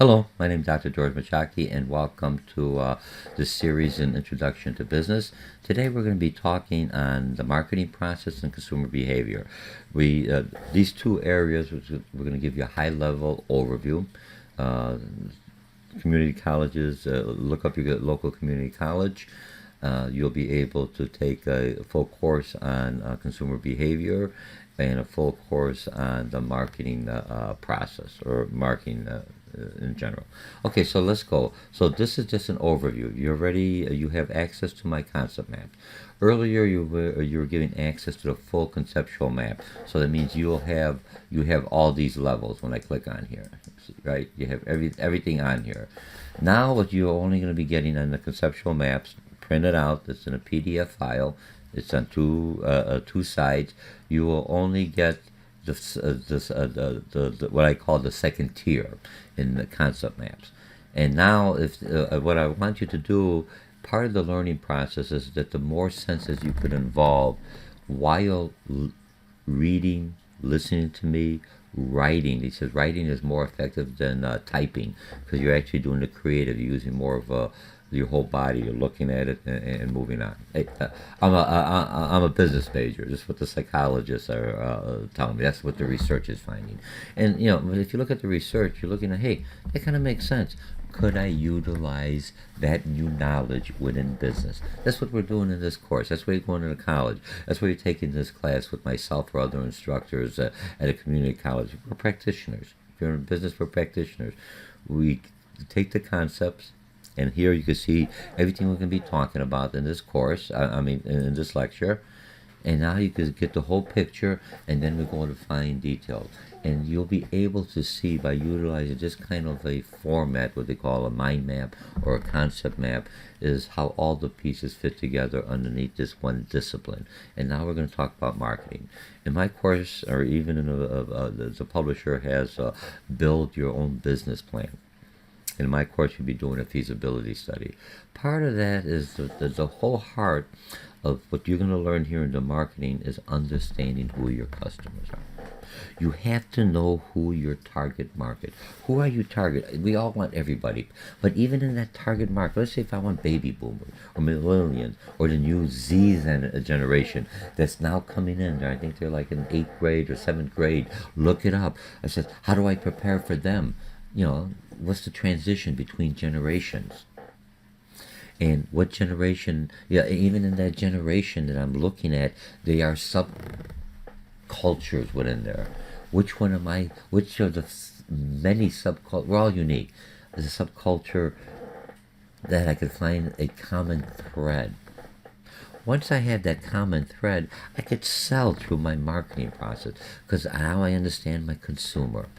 Hello, my name is Dr. George Mochocki, and welcome to this series in Introduction to Business. Today we're going to be talking on the marketing process and consumer behavior. These two areas, which we're going to give you a high-level overview. Uh, Community colleges, look up your local community college. You'll be able to take a full course on consumer behavior and a full course on the marketing process or marketing in general. Okay, so let's go. So this is just an overview. You're ready. You have access to my concept map. Earlier, you were giving access to the full conceptual map. So that means you have all these levels when I click on here, right? You have everything on here. Now, what you're only going to be getting on the conceptual maps printed out. It's in a PDF file. It's on two sides. You will only get the what I call the second tier in the concept maps. And now, if what I want you to do, part of the learning process is that the more senses you could involve while reading, listening to me, writing. He says writing is more effective than typing because you're actually doing the creative, you're using more of your whole body. You're looking at it and moving on. Hey, I'm a business major. This is what the psychologists are telling me. That's what the research is finding. And if you look at the research, you're looking at, hey, that kind of makes sense. Could I utilize that new knowledge within business? That's what we're doing in this course. That's why you're going to college. That's why you're taking this class with myself or other instructors at a community college. We're practitioners. If you're in business, we're practitioners. We take the concepts, and here you can see everything we're going to be talking about in this course, in this lecture. And now you can get the whole picture, and then we go to fine details. And you'll be able to see by utilizing this kind of a format, what they call a mind map or a concept map, is how all the pieces fit together underneath this one discipline. And now we're going to talk about marketing. In my course, or even in the publisher has Build Your Own Business Plan. In my course, you'll be doing a feasibility study. Part of that is the whole heart of what you're going to learn here in the marketing is understanding who your customers are. You have to know who your target market. Who are you target? We all want everybody, but even in that target market, let's say if I want baby boomers or millennials or the new Z generation that's now coming in. I think they're like in 8th grade or 7th grade. Look it up. I said, how do I prepare for them? What's the transition between generations? And what generation, even in that generation that I'm looking at, there are subcultures within there. Which of the many subcultures, we're all unique. There's a subculture that I could find a common thread. Once I had that common thread, I could sell through my marketing process because now I understand my consumer.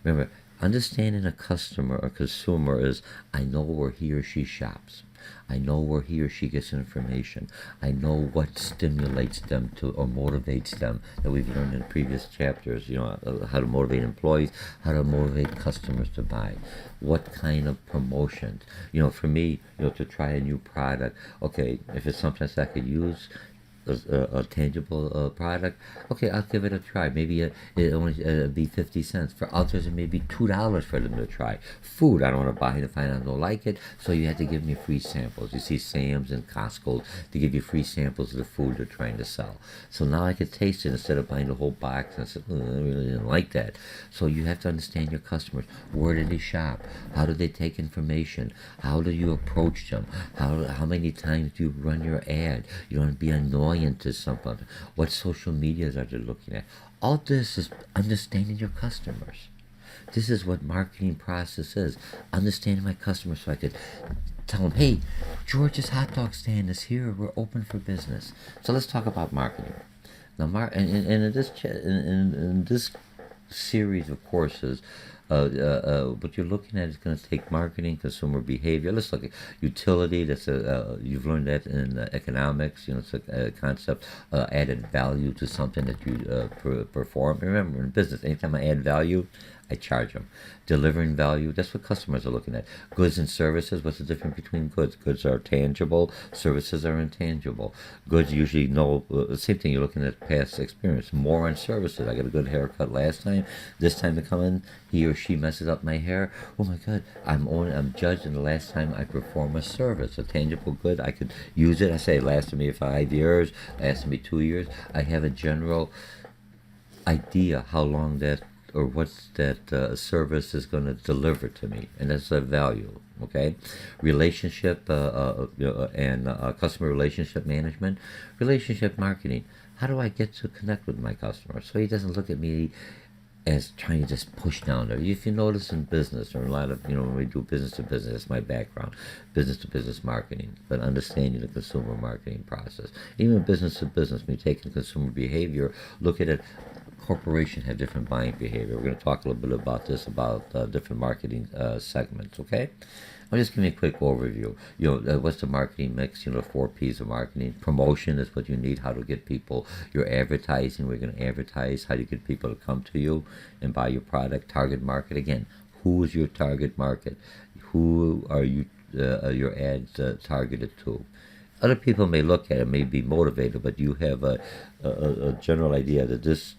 Remember, understanding a customer or consumer is I know where he or she shops. I know where he or she gets information. I know what stimulates them to or motivates them that we've learned in previous chapters, how to motivate employees, how to motivate customers to buy, what kind of promotions. For me, to try a new product, okay, if it's something that I could use, a tangible product, okay, I'll give it a try. Maybe it only be 50 cents. For others, it may be $2 for them to try. Food, I don't want to buy it if I don't like it, so you have to give me free samples. You see Sam's and Costco to give you free samples of the food they're trying to sell. So now I could taste it instead of buying the whole box. And I said, I really didn't like that. So you have to understand your customers. Where do they shop? How do they take information? How do you approach them? How many times do you run your ad? You don't want to be annoying to somebody. What social medias are they looking at? All this is understanding your customers. This is what marketing process is. Understanding my customers so I could tell them, hey, George's hot dog stand is here. We're open for business. So let's talk about marketing. Now, in this series of courses, what you're looking at is going to take marketing, consumer behavior. Let's look at utility. That's you've learned that in economics. It's a concept. Added value to something that you perform. Remember, in business, anytime I add value, I charge them. Delivering value, that's what customers are looking at. Goods and services, what's the difference between goods? Goods are tangible, services are intangible. Goods usually know, the same thing, you're looking at past experience. More on services. I got a good haircut last time. This time to come in, he or she messes up my hair. Oh my God, I'm judged in the last time I perform a service, a tangible good. I could use it. I say it lasted me 5 years, lasted me 2 years. I have a general idea how long that or what's that service is going to deliver to me, and that's a value. Okay, relationship and customer relationship management, relationship marketing. How do I get to connect with my customer so he doesn't look at me as trying to just push down there? If you notice in business, or a lot of, when we do business to business, that's my background, business to business marketing, but understanding the consumer marketing process. Even business to business, when you take in consumer behavior, look at it. Corporation have different buying behavior. We're going to talk a little bit about this, about different marketing segments, okay? I'll just give you a quick overview. What's the marketing mix? 4 P's of marketing. Promotion is what you need, how to get people. Your advertising, we're going to advertise. How do you get people to come to you and buy your product? Target market, again, who is your target market? Who are you your ads targeted to? Other people may look at it, may be motivated, but you have a general idea that this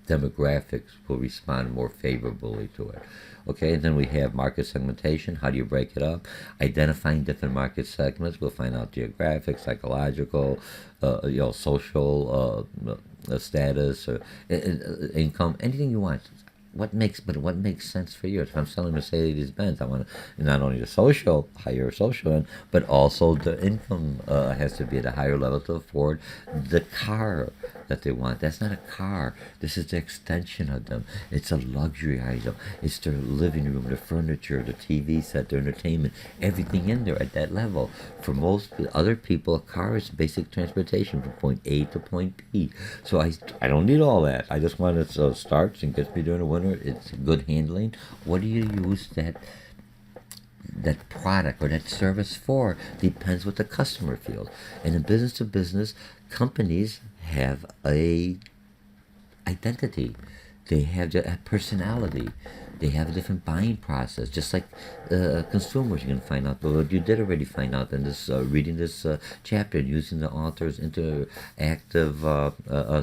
demographics will respond more favorably to it. Okay, and then we have market segmentation. How do you break it up? Identifying different market segments. We'll find out geographic, psychological, social status, or income, anything you want. What makes sense for you? If I'm selling Mercedes-Benz, I want not only the higher social end, but also the income has to be at a higher level to afford the car that they want. That's not a car. This is the extension of them. It's a luxury item. It's their living room, their furniture, the TV set, their entertainment, everything in there at that level. For most other people, a car is basic transportation from point A to point B. So I don't need all that. I just want it to starts and gets me during the winter. It's good handling. What do you use that product or that service for? Depends what the customer feels. And in business to business, companies have a identity. They have a personality. They have a different buying process, just like consumers. You're going to find out, well, you did already find out in this reading this chapter, using the author's interactive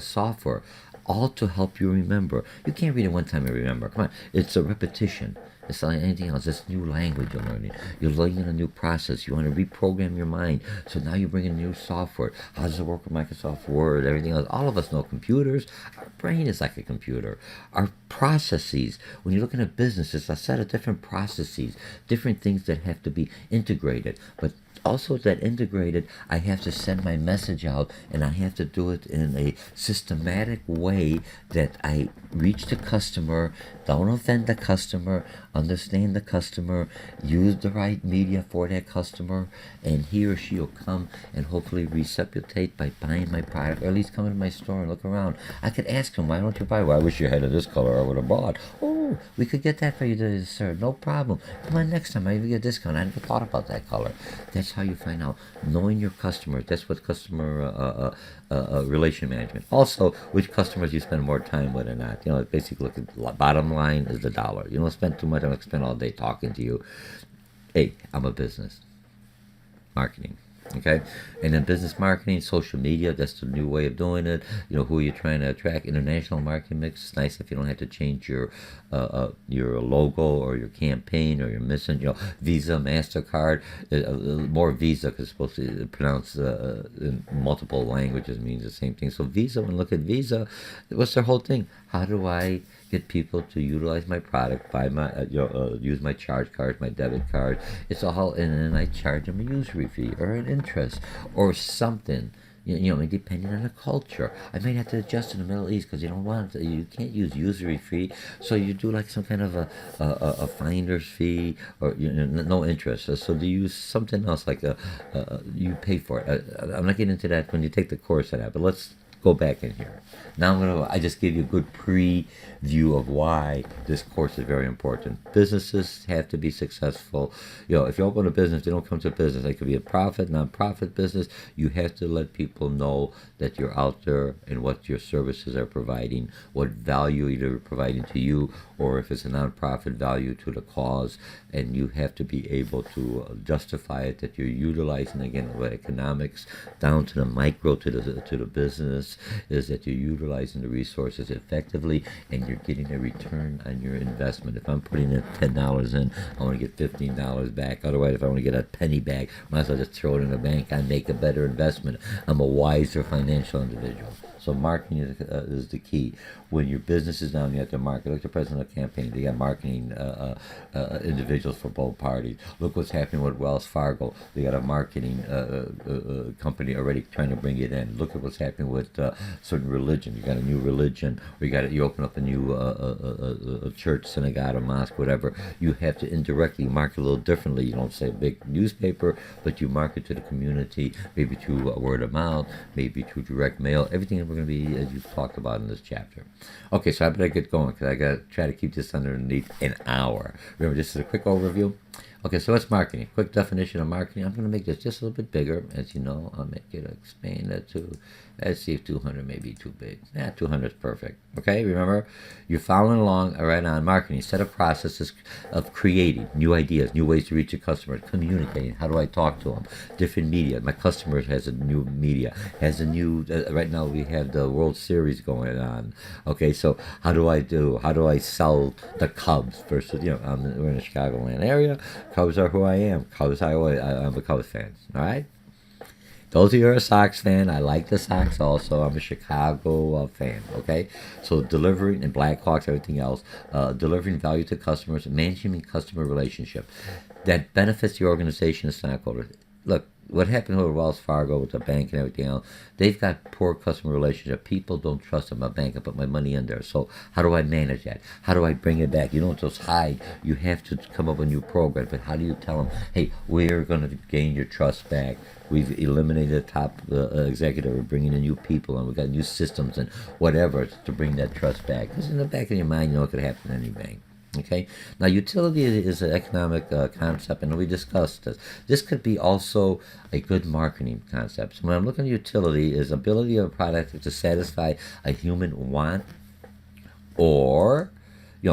software, all to help you remember. You can't read it one time and remember. Come on, it's a repetition. It's like anything else. It's new language you're learning. You're learning a new process. You want to reprogram your mind. So now you bring in new software. How does it work with Microsoft Word, everything else? All of us know computers. Our brain is like a computer. Our processes, when you're looking at business, it's a set of different processes, different things that have to be integrated. But also that integrated, I have to send my message out, and I have to do it in a systematic way that I reach the customer, don't offend the customer, understand the customer, use the right media for that customer, and he or she will come and hopefully reciprocate by buying my product, or at least come into my store and look around. I could ask him, why don't you buy? Well, I wish you had this color, I would have bought. Oh, we could get that for you, sir, no problem. Come on next time, I even get a discount. I never thought about that color. That's how you find out. Knowing your customers, that's what customer relation management. Also, which customers you spend more time with or not. Basically, look at bottom line is the dollar. You don't spend too much. I'm going to spend all day talking to you. Hey, I'm a business. Marketing. Okay, and then business marketing, social media, that's the new way of doing it. Who you're trying to attract. International marketing mix. It's nice if you don't have to change your logo or your campaign or your mission. Visa, MasterCard, more Visa, because it's supposed to pronounce in multiple languages means the same thing. So Visa, when you look at Visa, what's their whole thing? How do I get people to utilize my product, buy my use my charge card, my debit card? It's all, and then I charge them a usury fee or an interest or something. Depending on the culture, I might have to adjust in the Middle East because you can't use usury fee, so you do like some kind of a finder's fee or no interest. So do you use something else like you pay for it? I'm not getting into that when you take the course of that, but let's go back in here. Now I just gave you a good preview of why this course is very important. Businesses have to be successful. If you open a business, they don't come to business. It could be a profit, non-profit business. You have to let people know that you're out there and what your services are providing, what value you're providing to you, or if it's a non-profit, value to the cause. And you have to be able to justify it, that you're utilizing, again, what economics down to the micro, to the business, is that you're utilizing the resources effectively and you're getting a return on your investment. If I'm putting in $10 in, I want to get $15 back. Otherwise, if I want to get a penny back, I might as well just throw it in the bank. I make a better investment. I'm a wiser financial individual. So marketing is the key. When your business is down, you have to market. Look at the president of the campaign. They got marketing individuals for both parties. Look what's happening with Wells Fargo. They got a marketing company already trying to bring it in. Look at what's happening with certain religion. You got a new religion, or you open up a new a church, synagogue, or mosque, whatever. You have to indirectly market a little differently. You don't say a big newspaper, but you market to the community, maybe through word of mouth, maybe through direct mail. Everything that we're going to be, as you've talked about in this chapter. Okay, so I better get going because I got to try to keep this underneath an hour. Remember, this is a quick overview. Okay, so what's marketing? Quick definition of marketing. I'm going to make this just a little bit bigger. As you know, I'll make it, expand that to, let's see if 200 may be too big. 200 is perfect. Okay, remember, you're following along right on marketing. Set of processes of creating new ideas, new ways to reach your customers, communicating. How do I talk to them? Different media. My customer has a new media, has a new, right now we have the World Series going on. Okay, so how do I sell the Cubs versus, we're in the Chicagoland area. Cubs are who I am. I'm a Cubs fan. All right? Those of you who are a Sox fan, I like the Sox also. I'm a Chicago fan, okay? So delivering, and Blackhawks, everything else, delivering value to customers, managing customer relationship that benefits the organization and stockholders. Look, what happened with Wells Fargo, with the bank and everything else, they've got poor customer relationship. People don't trust them. A bank, I put my money in there. So how do I manage that? How do I bring it back? You don't just hide. You have to come up with a new program. But how do you tell them, hey, we're going to gain your trust back? We've eliminated the top executive. We're bringing in new people, and we've got new systems and whatever to bring that trust back. Because in the back of your mind, you know it could happen in any bank. Okay. Now, utility is an economic concept, and we discussed this. This could be also a good marketing concept. So when I'm looking at utility, is ability of a product to satisfy a human want, or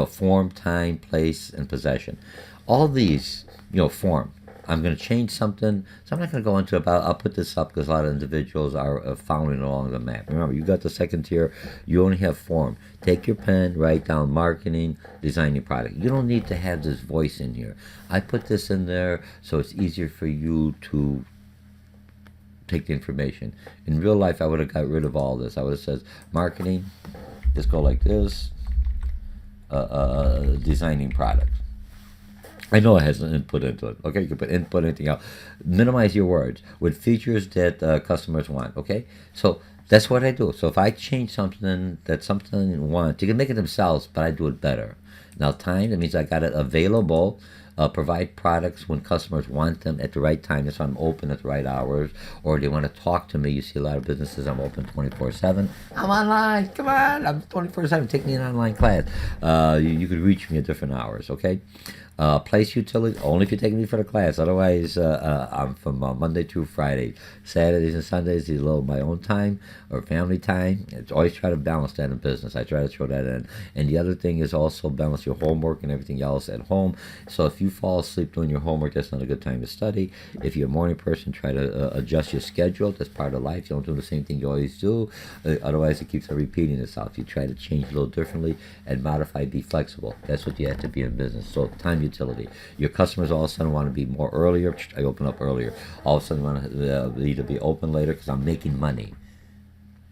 form, time, place, and possession. All these, form. I'm going to change something, so I'm not going to go into it, but I'll put this up because a lot of individuals are following along the map. Remember, you got the second tier, you only have form. Take your pen, write down marketing, designing product. You don't need to have this voice in here. I put this in there so it's easier for you to take the information. In real life, I would have got rid of all this. I would have said marketing, just go like this, designing products. I know it has an input into it. Okay, you can put input, anything else. Minimize your words with features that customers want. Okay, so that's what I do. So if I change something that something wants, you can make it themselves, but I do it better. Now, time, that means I got it available. Provide products when customers want them at the right time. That's why I'm open at the right hours, or they want to talk to me. You see a lot of businesses, I'm open 24/7. I'm online. Come on, I'm 24/7. Take me an online class. You could reach me at different hours. Okay. Place utility only if you're taking me for the class. Otherwise, I'm from Monday through Friday. Saturdays and Sundays is a little my own time or family time. It's always try to balance that in business. I try to throw that in. And the other thing is also balance your homework and everything else at home. So if you fall asleep doing your homework, that's not a good time to study. If you're a morning person, try to adjust your schedule. That's part of life. You don't do the same thing you always do. Otherwise, it keeps on repeating itself. You try to change a little differently and modify, be flexible. That's what you have to be in business. So time utility. Your customers all of a sudden want to be more earlier. I open up earlier. All of a sudden want to either be open later because I'm making money.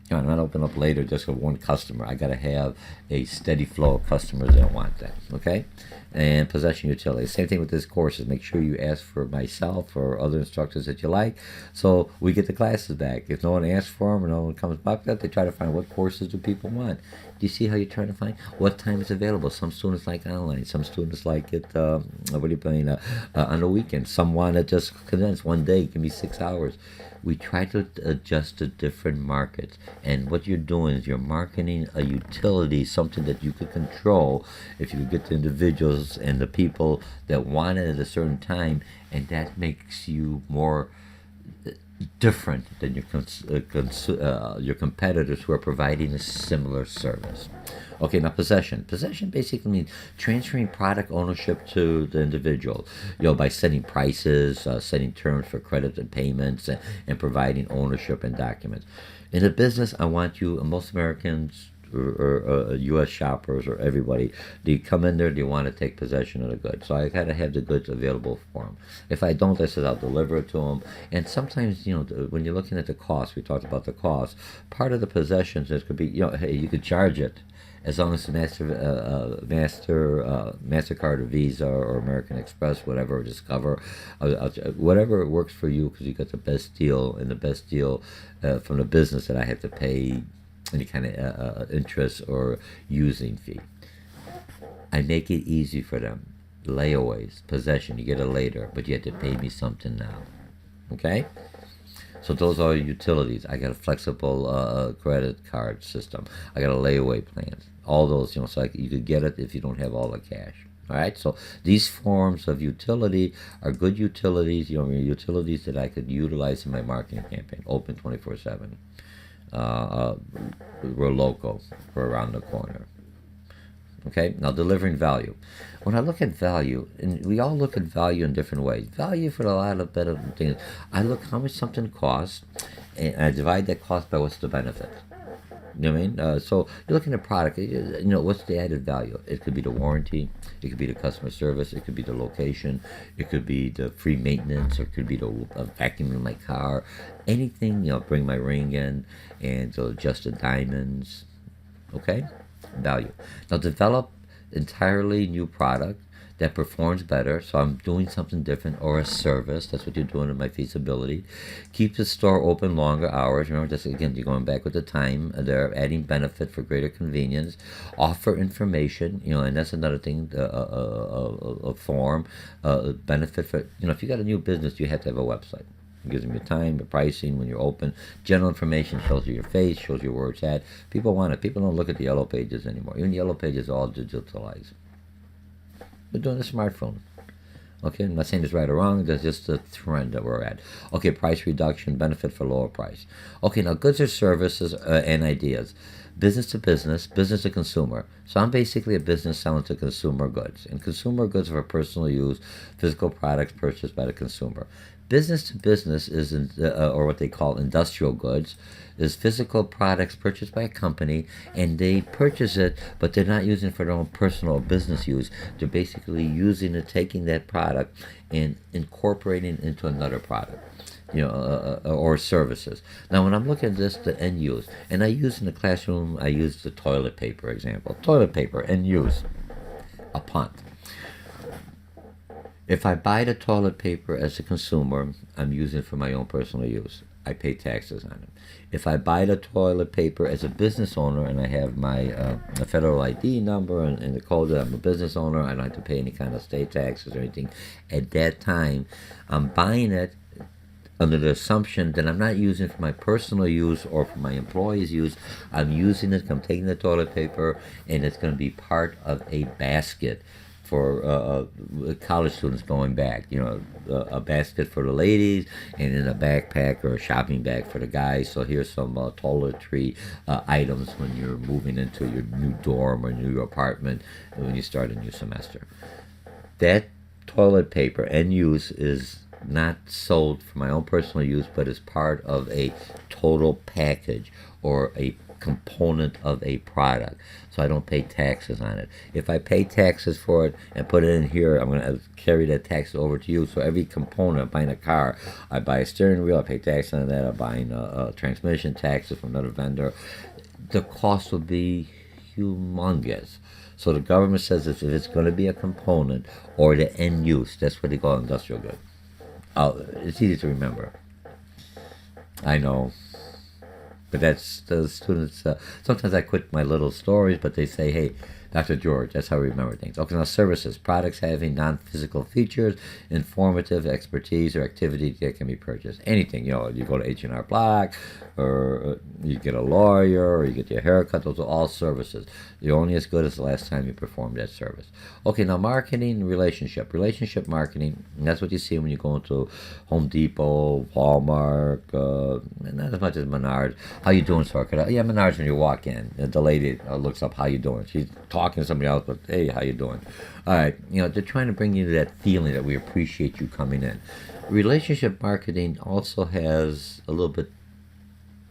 I'm not open up later just for one customer. I got to have a steady flow of customers that want that. Okay. and possession utility. Same thing with this courses. Make sure you ask for myself or other instructors that you like, so we get the classes back. If no one asks for them or no one comes back up, they try to find what courses do people want. Do you see how you're trying to find what time is available? Some students like online. Some students like it. What are you playing on the weekend? Some want to just condense one day. Give me 6 hours. We try to adjust to different markets, and what you're doing is you're marketing a utility, something that you could control if you could get the individuals and the people that want it at a certain time, and that makes you more different than your competitors who are providing a similar service. Okay, now possession. Possession basically means transferring product ownership to the individual, by setting prices, setting terms for credit and payments, and providing ownership and documents. In a business, I want you, most Americans, or U.S. shoppers, or everybody, they come in there, they want to take possession of the goods. So I got to have the goods available for them. If I don't, I said I'll deliver it to them. And sometimes, when you're looking at the cost, we talked about the cost. Part of the possessions, it could be, hey, you could charge it as long as the MasterCard or Visa or American Express, whatever, or Discover, whatever works for you, because you got the best deal, and the best deal from the business that I have to pay any kind of interest or using fee. I make it easy for them. Layaways, possession, you get it later, but you have to pay me something now. Okay? So those are utilities. I got a flexible credit card system. I got a layaway plan. All those, so you could get it if you don't have all the cash. All right, so these forms of utility are good utilities, utilities that I could utilize in my marketing campaign. Open 24/7. We're local. We're around the corner. Okay, now delivering value. When I look at value, and we all look at value in different ways. Value for a lot of better things. I look how much something costs, and I divide that cost by what's the benefit. You know what I mean? So you're looking at product. What's the added value? It could be the warranty. It could be the customer service. It could be the location. It could be the free maintenance. Or it could be the vacuum in my car. Anything. Bring my ring in and adjust the diamonds. Okay, value. Now develop entirely new product that performs better, so I'm doing something different, or a service. That's what you're doing in my feasibility. Keep the store open longer hours. Remember, this again, you're going back with the time. They're adding benefit for greater convenience. Offer information, and that's another thing. A form, benefit for if you got a new business, you have to have a website. It gives them your time, your pricing, when you're open. General information shows you your face, shows you where it's at. People want it. People don't look at the yellow pages anymore. Even yellow pages are all digitalized. We're doing a smartphone. Okay, I'm not saying it's right or wrong. That's just the trend that we're at. Okay, price reduction, benefit for lower price. Okay, now goods or services and ideas. Business to business, business to consumer. So I'm basically a business selling to consumer goods. And consumer goods are for personal use, physical products purchased by the consumer. Business to business is, or what they call industrial goods, is physical products purchased by a company, and they purchase it, but they're not using it for their own personal business use. They're basically using it, taking that product and incorporating it into another product, or services. Now, when I'm looking at this, the end use, and I use in the classroom, I use the toilet paper example. Toilet paper, end use, a punt. If I buy the toilet paper as a consumer, I'm using it for my own personal use. I pay taxes on it. If I buy the toilet paper as a business owner and I have my federal ID number and the code that I'm a business owner, I don't have to pay any kind of state taxes or anything. At that time, I'm buying it under the assumption that I'm not using it for my personal use or for my employees' use. I'm using it, I'm taking the toilet paper, and it's going to be part of a basket for college students going back, a basket for the ladies, and then a backpack or a shopping bag for the guys. So here's some toiletry items when you're moving into your new dorm or new apartment when you start a new semester. That toilet paper end use is not sold for my own personal use, but is part of a total package or a component of a product, so I don't pay taxes on it. If I pay taxes for it and put it in here, I'm going to carry that tax over to you. So every component, I'm buying a car, I buy a steering wheel, I pay tax on that, I'm buying a transmission taxes from another vendor. The cost will be humongous. So the government says if it's going to be a component or the end use, that's what they call industrial good. It's easy to remember. I know. But that's the students. Sometimes I quit my little stories, but they say, "Hey, Dr. George, that's how we remember things." Okay, now services, products having non-physical features, informative expertise, or activity that can be purchased. Anything, you go to H&R Block, or you get a lawyer, or you get your haircut. Those are all services. You're only as good as the last time you performed that service. Okay, now marketing, relationship marketing. And that's what you see when you go into Home Depot, Walmart, not as much as Menards. How you doing, sir? Yeah, Menards when you walk in. The lady looks up, how you doing? She's talking to somebody else, but hey, how you doing? All right, they're trying to bring you to that feeling that we appreciate you coming in. Relationship marketing also has a little bit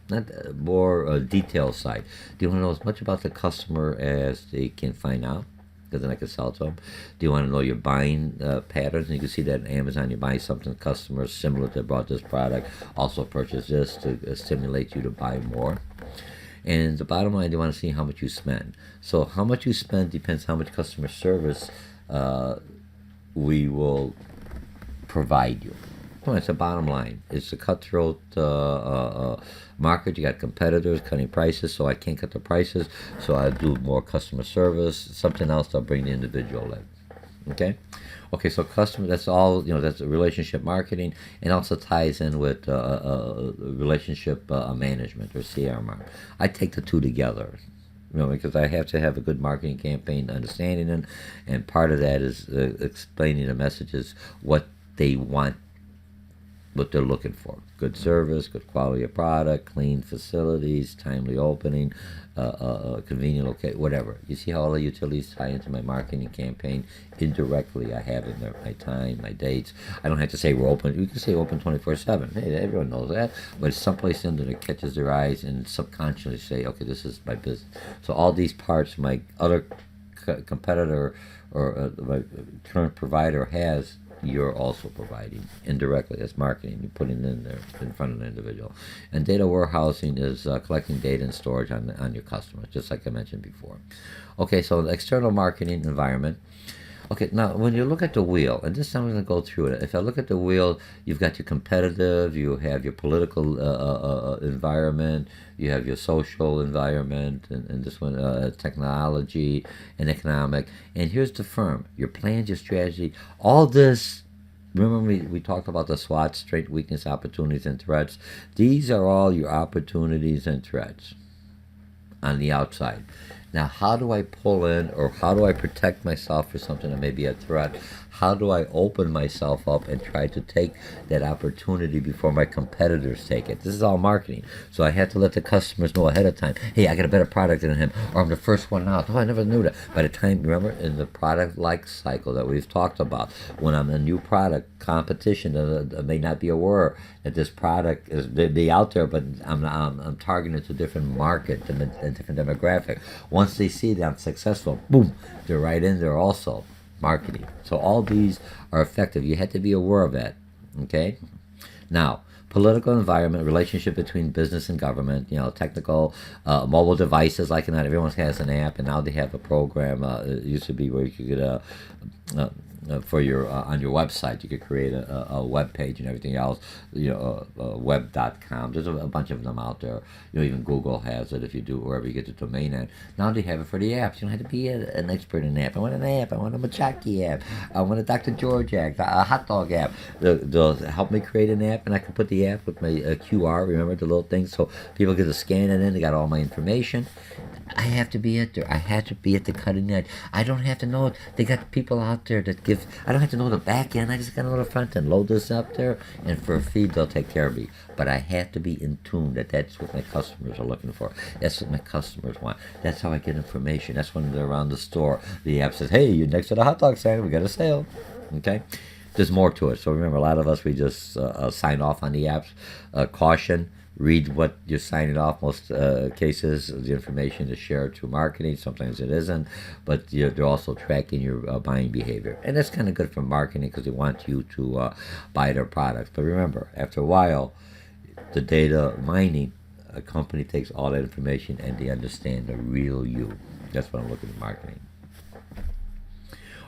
not more detailed side. Do you want to know as much about the customer as they can find out? Because then I can sell to them. Do you want to know your buying patterns? And you can see that on Amazon. You buy something, customers similar to bought this product also purchase this to stimulate you to buy more. And the bottom line, they want to see how much you spend. So how much you spend depends how much customer service we will provide you. Well, it's the bottom line. It's a cutthroat market. You got competitors cutting prices, so I can't cut the prices. So I do more customer service, something else that'll bring the individual in. Okay, so customer, that's all, that's relationship marketing, and also ties in with relationship management, or CRM. I take the two together, because I have to have a good marketing campaign, understanding it, and part of that is explaining the messages, what they want, what they're looking for. Good service, good quality of product, clean facilities, timely opening, convenient location, whatever. You see how all the utilities tie into my marketing campaign? Indirectly, I have in there my time, my dates. I don't have to say we're open. You can say open 24/7. Hey, everyone knows that. But it's someplace in there that catches their eyes and subconsciously say, okay, this is my business. So all these parts, my other competitor or my current provider has, you're also providing indirectly. That's marketing. You're putting it in there in front of the individual. And data warehousing is collecting data and storage on your customers, just like I mentioned before. Okay, so the external marketing environment. Okay, now when you look at the wheel, and this time I'm going to go through it. If I look at the wheel, you've got your competitive, you have your political environment, you have your social environment, and this one, technology and economic. And here's the firm, your plans, your strategy, all this. Remember we talked about the SWOT, strength, weakness, opportunities, and threats. These are all your opportunities and threats on the outside. Now, how do I pull in, or how do I protect myself for something that may be a threat? How do I open myself up and try to take that opportunity before my competitors take it? This is all marketing. So I have to let the customers know ahead of time, hey, I got a better product than him, or I'm the first one out. Oh, I never knew that. By the time, remember, in the product life cycle that we've talked about, when I'm a new product, competition may not be aware that this product is be out there, but I'm targeting to a different market, a different demographic. Once they see that I'm successful, boom, they're right in there also. Marketing. So all these are effective. You have to be aware of that. Okay? Now, political environment, relationship between business and government, technical, mobile devices, like not everyone has an app, and now they have a program. It used to be where you could get for your on your website, you could create a web page and everything else. Web.com. There's a bunch of them out there. Even Google has it if you do wherever you get the domain at. Now they have it for the apps. You don't have to be an expert in an app. I want an app. I want a Mochocki app. I want a Dr. George app. A hot dog app. They'll help me create an app, and I can put the app with my QR. Remember the little thing, so people get to scan it in. They got all my information. I have to be at there. I have to be at the cutting edge. I don't have to know it. They got people out there that give. I don't have to know the back end. I just got to know the front end. Load this up there, and for a fee, they'll take care of me. But I have to be in tune that that's what my customers are looking for. That's what my customers want. That's how I get information. That's when they're around the store. The app says, "Hey, you're next to the hot dog stand. We got a sale." Okay. There's more to it. So remember, a lot of us, we just sign off on the apps. Caution. Read what you're signing off. Most cases, the information is shared through marketing. Sometimes it isn't, but they're also tracking your buying behavior. And that's kind of good for marketing because they want you to buy their products. But remember, after a while, the data mining, a company takes all that information and they understand the real you. That's what I'm looking at marketing.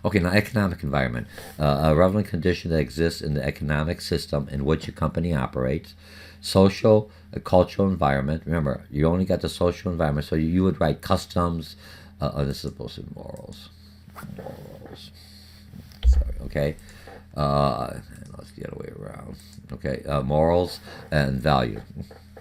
Okay, now economic environment. A relevant condition that exists in the economic system in which a company operates. Social, cultural environment. Remember, you only got the social environment, so you would write customs. This is supposed to be morals. Morals. Sorry, okay. Let's get away around. Okay, morals and value.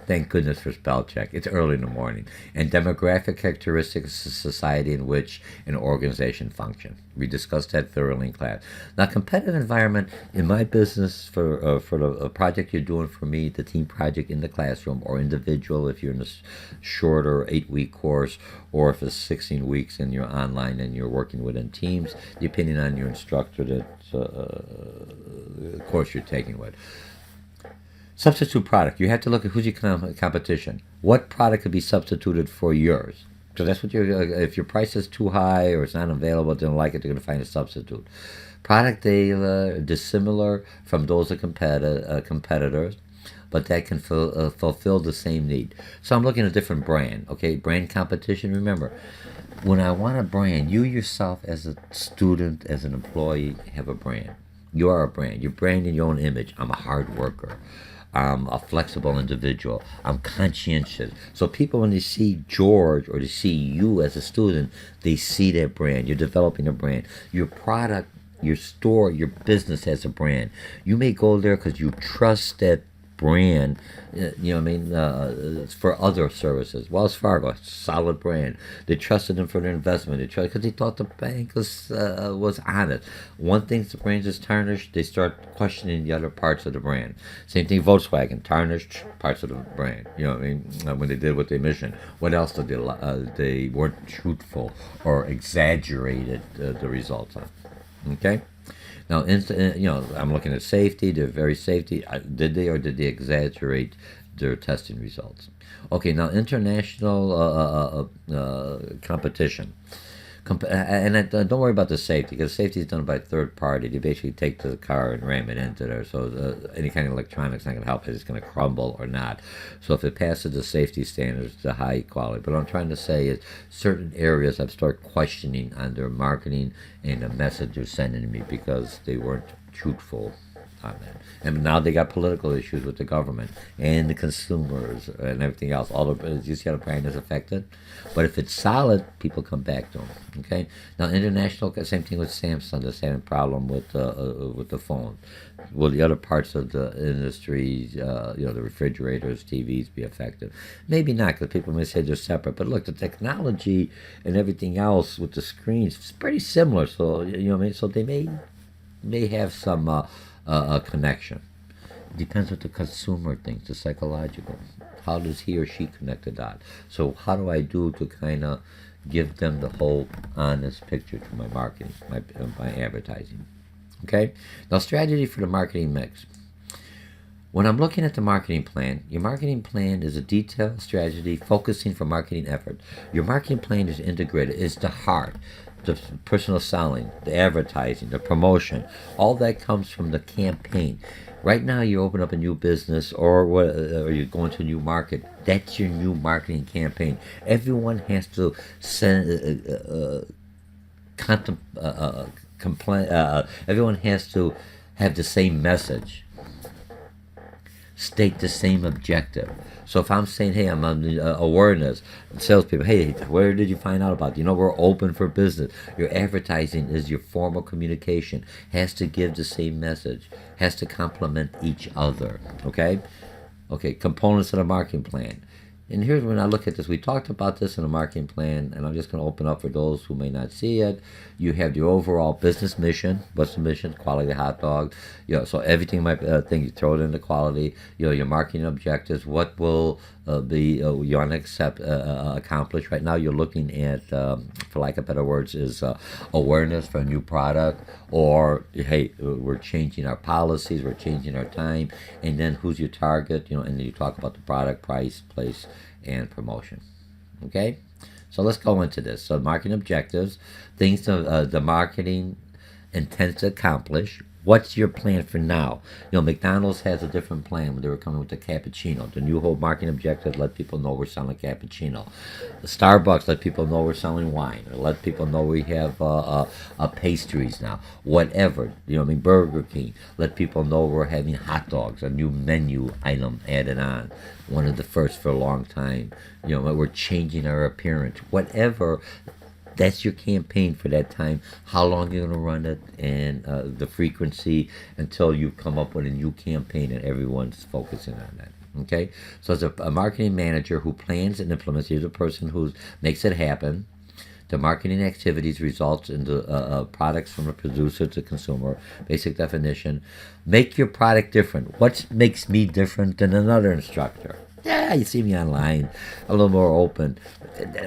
Thank goodness for spell check. It's early in the morning. And demographic characteristics of society in which an organization functions. We discussed that thoroughly in class. Now, competitive environment in my business for the project you're doing for me, the team project in the classroom, or individual if you're in a shorter 8-week course, or if it's 16 weeks and you're online and you're working within teams, depending on your instructor that course you're taking with. Substitute product. You have to look at who's your competition. What product could be substituted for yours? So that's what if your price is too high or it's not available, they don't like it, they're going to find a substitute. Product data dissimilar from those of competitors, but that can fulfill the same need. So I'm looking at a different brand. Okay, brand competition. Remember, when I want a brand, you yourself as a student, as an employee, have a brand. You are a brand. You're branding your own image. I'm a hard worker. I'm a flexible individual. I'm conscientious. So people, when they see George or they see you as a student, they see that brand. You're developing a brand. Your product, your store, your business has a brand. You may go there because you trust that brand, you know what I mean, for other services. Wells Fargo, solid brand. They trusted them for their investment. They trusted because they thought the bank was honest. One thing the brand is tarnished, they start questioning the other parts of the brand. Same thing, Volkswagen, tarnished parts of the brand. You know what I mean, when they did with their mission. What else did they weren't truthful or exaggerated the results of. Okay? Now, I'm looking at safety. They're very safety. Did they exaggerate their testing results? Okay, now international competition. Don't worry about the safety, because safety is done by third party. They basically take the car and ram it into there. So any kind of electronics not going to help it. It's going to crumble or not. So if it passes the safety standards, the high quality. But what I'm trying to say is certain areas I've started questioning on their marketing and the message they're sending to me because they weren't truthful on that. And now they got political issues with the government and the consumers and everything else. All the you see how the brand is affected. But if it's solid, people come back to them. Okay. Now international, same thing with Samsung. The same problem with the phone. Will the other parts of the industry, the refrigerators, TVs, be affected? Maybe not, because people may say they're separate. But look, the technology and everything else with the screens is pretty similar. So you know what I mean. So they may have some a connection. It depends what the consumer thinks, the psychological. How does he or she connect the dot? So how do I do to kind of give them the whole honest picture to my marketing, my advertising? Okay? Now, strategy for the marketing mix. When I'm looking at the marketing plan, your marketing plan is a detailed strategy focusing for marketing effort. Your marketing plan is integrated. It's the heart. The personal selling, the advertising, the promotion, all that comes from the campaign. Right now, you open up a new business or you're going to a new market. That's your new marketing campaign. Everyone has to everyone has to have the same message, state the same objective. So if I'm saying, hey, I'm on awareness, salespeople, hey, where did you find out about it? We're open for business. Your advertising is your formal communication. Has to give the same message. Has to complement each other. Okay? Okay, components of the marketing plan. And here's when I look at this. We talked about this in the marketing plan, and I'm just going to open up for those who may not see it. You have your overall business mission. What's the mission? Quality hot dog. So everything might thing you throw it into quality. Your marketing objectives. What will you want to accomplish? Right now, you're looking at, for lack of better words, is awareness for a new product, or hey, we're changing our policies, we're changing our time, and then who's your target? And then you talk about the product, price, place, and promotion. Okay, so let's go into this. So marketing objectives, things the marketing intends to accomplish. What's your plan for now? McDonald's has a different plan when they were coming with the cappuccino. The new whole marketing objective, let people know we're selling cappuccino. The Starbucks, let people know we're selling wine, or let people know we have pastries now. Whatever, Burger King, let people know we're having hot dogs, a new menu item added on. One of the first for a long time. We're changing our appearance. Whatever. That's your campaign for that time, how long you're going to run it, and the frequency until you come up with a new campaign and everyone's focusing on that. Okay? So as a marketing manager who plans and implements, you're the person who makes it happen. The marketing activities results in the products from a producer to consumer. Basic definition. Make your product different. What makes me different than another instructor? Yeah, you see me online, a little more open.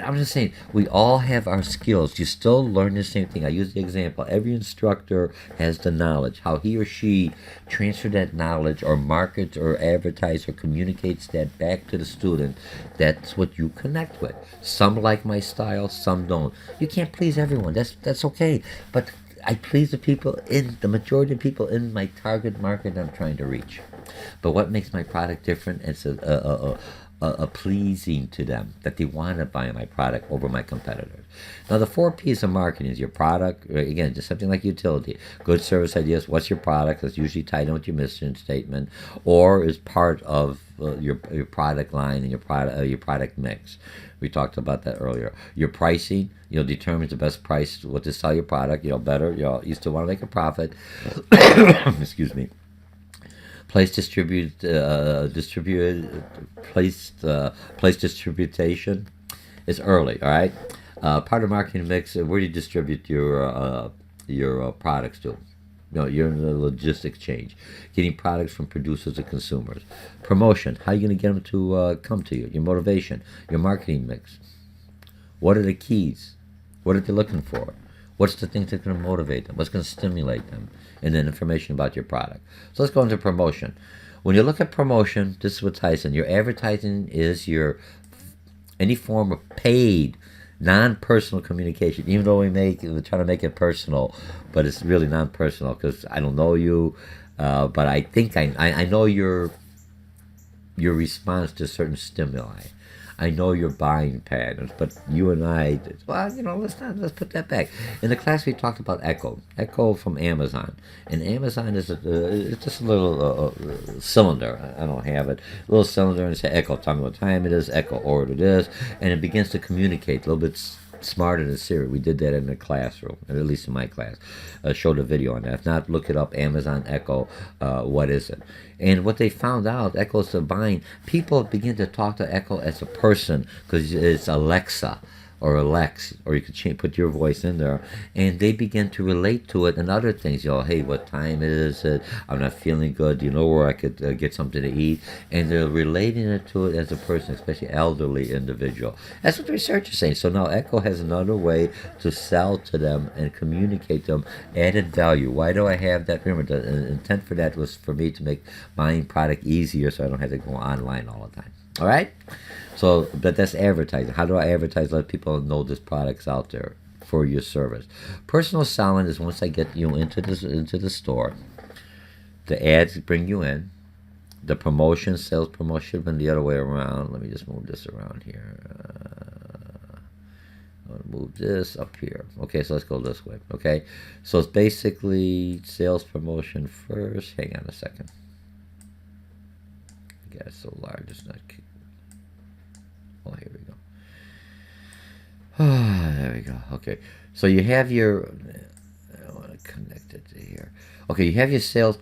I'm just saying, we all have our skills. You still learn the same thing. I use the example. Every instructor has the knowledge. How he or she transfers that knowledge or markets or advertises or communicates that back to the student, that's what you connect with. Some like my style, some don't. You can't please everyone. That's okay. But I please the majority of people in my target market I'm trying to reach. But what makes my product different? It's a pleasing to them, that they want to buy my product over my competitors. Now, the 4 P's of marketing is your product. Again, just something like utility. Good service ideas. What's your product? That's usually tied in with your mission statement, or is part of your product line and your product mix. We talked about that earlier. Your pricing, determines the best price, what to sell your product. Better. You still want to make a profit. Excuse me. Place distribution is early. All right. Part of marketing mix. Where do you distribute your products to? You're in the logistics change, getting products from producers to consumers. Promotion. How are you going to get them to come to you? Your motivation. Your marketing mix. What are the keys? What are they looking for? What's the things that are going to motivate them? What's going to stimulate them? And then information about your product. So let's go into promotion. When you look at promotion, this is what ties in. Your advertising is any form of paid, non-personal communication. Even though we're trying to make it personal, but it's really non-personal because I don't know you, but I think I know your response to certain stimuli. I know your buying patterns, but you and I, let's put that back. In the class, we talked about Echo from Amazon. And Amazon is it's just a little cylinder. I don't have it. A little cylinder, and it says Echo. Tell me what time it is, Echo order this, and it begins to communicate a little bit smarter than Siri. We did that in the classroom, at least in my class. Showed a video on that. If not, look it up, Amazon Echo, what is it? And what they found out, Echo's to buying, people begin to talk to Echo as a person because it's Alexa or Alex, or you could put your voice in there, and they begin to relate to it and other things. Hey, what time is it? I'm not feeling good. Do you know where I could get something to eat? And they're relating it to it as a person, especially elderly individual. That's what the research is saying. So now Echo has another way to sell to them and communicate to them added value. Why do I have that? Remember, the intent for that was for me to make buying product easier so I don't have to go online all the time. All right? So, but that's advertising. How do I advertise? Let people know this product's out there for your service. Personal selling is once I get you into the store. The ads bring you in. The promotion, sales promotion, should have been the other way around. Let me just move this around here. I'll move this up here. Okay, so let's go this way. Okay, so it's basically sales promotion first. Hang on a second. I got it so large, it's not. Oh, here we go. There we go. Okay. So you have your... I want to connect it to here. Okay, you have your sales...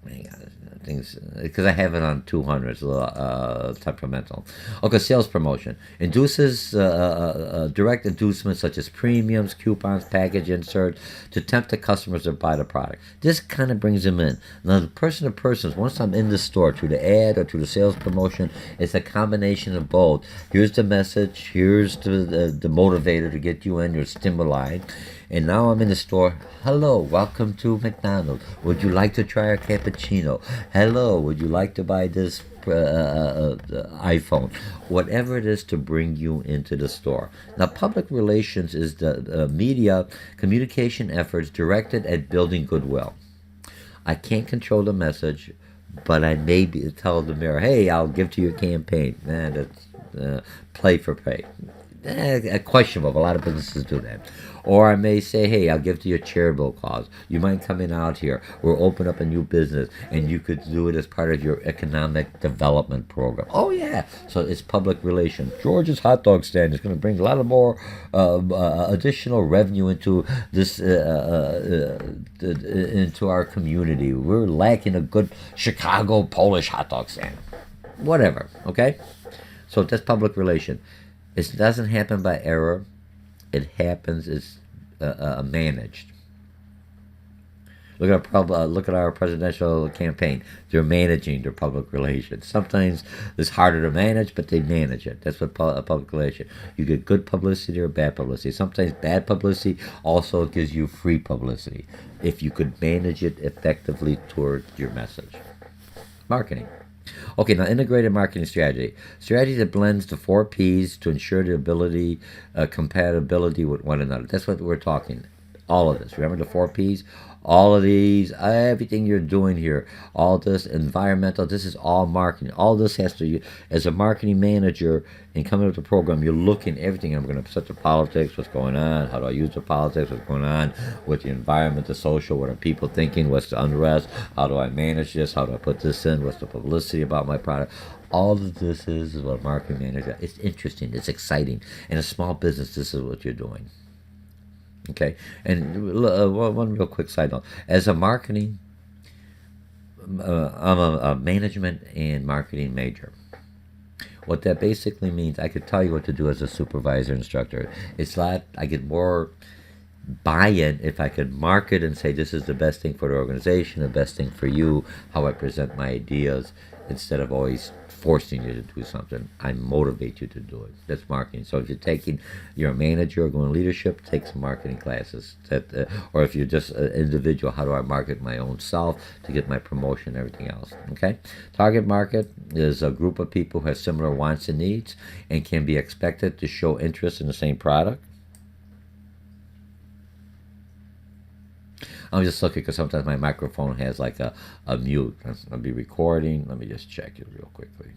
Hang on. Things, because I have it on 200. It's a little temperamental. Okay, sales promotion. Induces direct inducements such as premiums, coupons, package inserts to tempt the customers to buy the product. This kind of brings them in. Now, the person to person, once I'm in the store, through the ad or through the sales promotion, it's a combination of both. Here's the message. Here's the motivator to get you in, your stimuli. And now I'm in the store. Hello, welcome to McDonald's. Would you like to try our cappuccino? Hello, would you like to buy this iPhone? Whatever it is to bring you into the store. Now, public relations is the media communication efforts directed at building goodwill. I can't control the message, but I may tell the mirror, hey, I'll give to your campaign. That's play for pay. Questionable. A lot of businesses do that. Or I may say, hey, I'll give to your charitable cause. You mind coming out here? We'll open up a new business, and you could do it as part of your economic development program. Oh, yeah. So it's public relations. George's hot dog stand is going to bring a lot of more additional revenue into this into our community. We're lacking a good Chicago Polish hot dog stand. Whatever, okay? So that's public relation. It doesn't happen by error. It happens. It's managed. Look at our presidential campaign. They're managing their public relations. Sometimes it's harder to manage, but they manage it. That's what public relation. You get good publicity or bad publicity. Sometimes bad publicity also gives you free publicity if you could manage it effectively toward your message. Marketing. Okay, now integrated marketing strategy. Strategy that blends the 4 Ps to ensure the ability, compatibility with one another. That's what we're talking. All of this. Remember the 4 Ps? All of these, everything you're doing here, all this environmental, this is all marketing. All this has to, as a marketing manager and coming up with the program, you're looking at everything. I'm going to set the politics, what's going on, how do I use the politics, what's going on with the environment, the social, what are people thinking, what's the unrest, how do I manage this, how do I put this in, what's the publicity about my product. All of this is what a marketing manager, it's interesting, it's exciting. In a small business, this is what you're doing. Okay, and one real quick side note. As a marketing, I'm a management and marketing major. What that basically means, I could tell you what to do as a supervisor instructor. It's not, I get more buy-in if I could market and say this is the best thing for the organization, the best thing for you, how I present my ideas, instead of always forcing you to do something. I motivate you to do it. That's marketing. So if you're a manager or going leadership, take some marketing classes. Or if you're just an individual, how do I market my own self to get my promotion and everything else? Okay. Target market is a group of people who have similar wants and needs and can be expected to show interest in the same product. I'm just looking because sometimes my microphone has like a mute. I'll be recording. Let me just check it real quickly.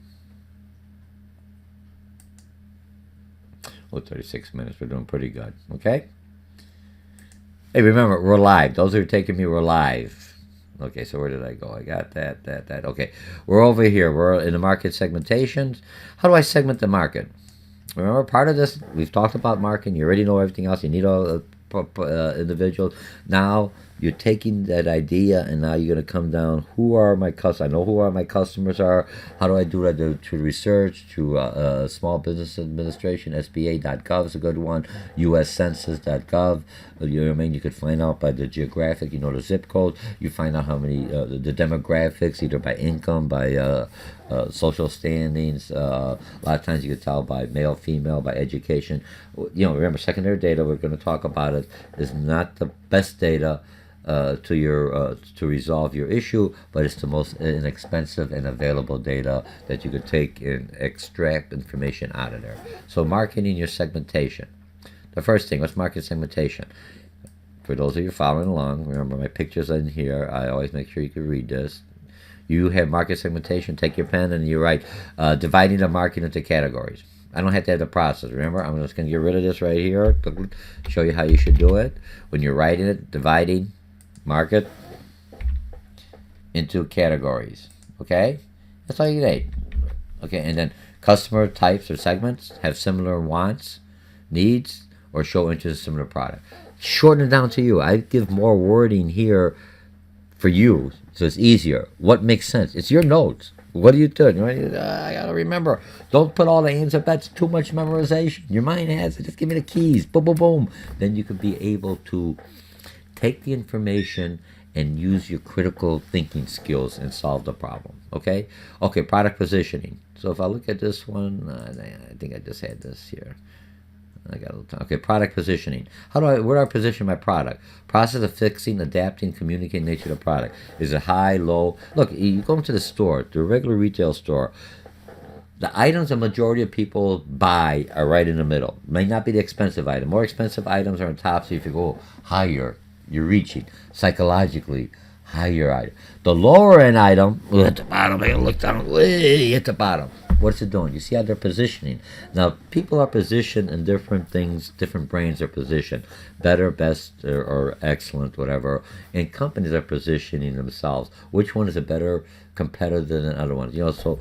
36 minutes. We're doing pretty good. Okay? Hey, remember, we're live. Those who are taking me, we're live. Okay, so where did I go? I got that. Okay, we're over here. We're in the market segmentations. How do I segment the market? Remember, part of this, we've talked about marketing. You already know everything else. You need all the individuals. Now, you're taking that idea and now you're going to come down, who are my customers? I know who my customers are. How do I do that? Through research, through Small Business Administration, SBA.gov is a good one, USCensus.gov. You know what I mean? You could find out by the geographic, the zip code. You find out how many, the demographics, either by income, by social standings. A lot of times you can tell by male, female, by education. Remember, secondary data, we're going to talk about it, is not the best data to resolve your issue, but it's the most inexpensive and available data that you could take and extract information out of there. So marketing your segmentation. The first thing, what's market segmentation? For those of you following along, remember my picture's in here. I always make sure you can read this. You have market segmentation. Take your pen and you write dividing the market into categories. I don't have to have the process. Remember, I'm just going to get rid of this right here. Show you how you should do it. When you're writing it, dividing market into categories. Okay? That's all you need. Okay, and then customer types or segments have similar wants, needs, or show interest in similar product. Shorten it down to you. I give more wording here for you, so it's easier. What makes sense? It's your notes. What are you doing? I gotta remember. Don't put all the aims up. That's too much memorization. Your mind has it. Just give me the keys. Boom, boom, boom. Then you can be able to take the information and use your critical thinking skills and solve the problem. Okay? Okay, product positioning. So if I look at this one, I think I just had this here. I got a little time. Okay, product positioning. Where do I position my product? Process of fixing, adapting, communicating nature of the product. Is it high, low? Look, you go into the store, the regular retail store. The items the majority of people buy are right in the middle. May not be the expensive item. More expensive items are on top, so if you go higher, you're reaching. Psychologically, higher item. The lower end item, at the bottom, I look down, way at the bottom. What's it doing? You see how they're positioning. Now, people are positioned in different things, different brains are positioned. Better, best, or excellent, whatever. And companies are positioning themselves. Which one is a better competitor than the other one? So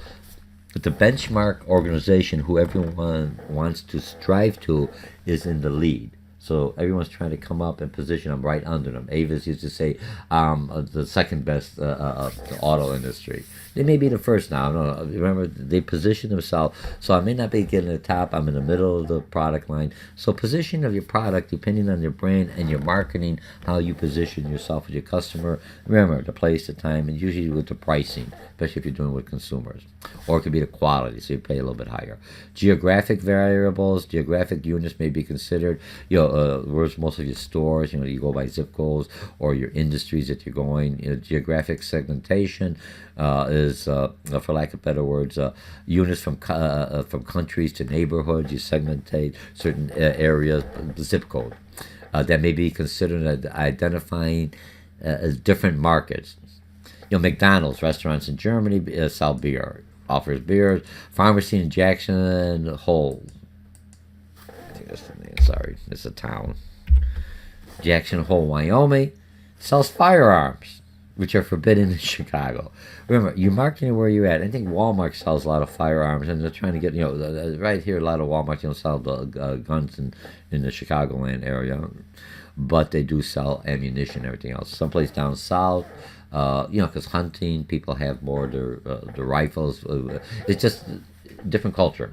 the benchmark organization who everyone wants to strive to is in the lead. So everyone's trying to come up and position them right under them. Avis used to say the second best the auto industry. They may be the first now. No, remember, they position themselves. So I may not be getting the top. I'm in the middle of the product line. So positioning of your product, depending on your brand and your marketing, how you position yourself with your customer. Remember, the place, the time, and usually with the pricing, especially if you're doing with consumers. Or it could be the quality, so you pay a little bit higher. Geographic variables, geographic units may be considered. Where's most of your stores? You go by zip codes or your industries that you're going. Geographic segmentation is, for lack of better words, units from countries to neighborhoods. You segmentate certain areas, zip code. That may be considered identifying as different markets. McDonald's restaurants in Germany sell beer, offers beers. Pharmacy in Jackson Hole. I think that's the name. Sorry, it's a town. Jackson Hole, Wyoming, sells firearms, which are forbidden in Chicago. Remember, you're marketing where you're at. I think Walmart sells a lot of firearms, and they're trying to get, right here, a lot of Walmart sell guns in the Chicagoland area, but they do sell ammunition and everything else. Someplace down south, because hunting, people have more the rifles. It's just different culture.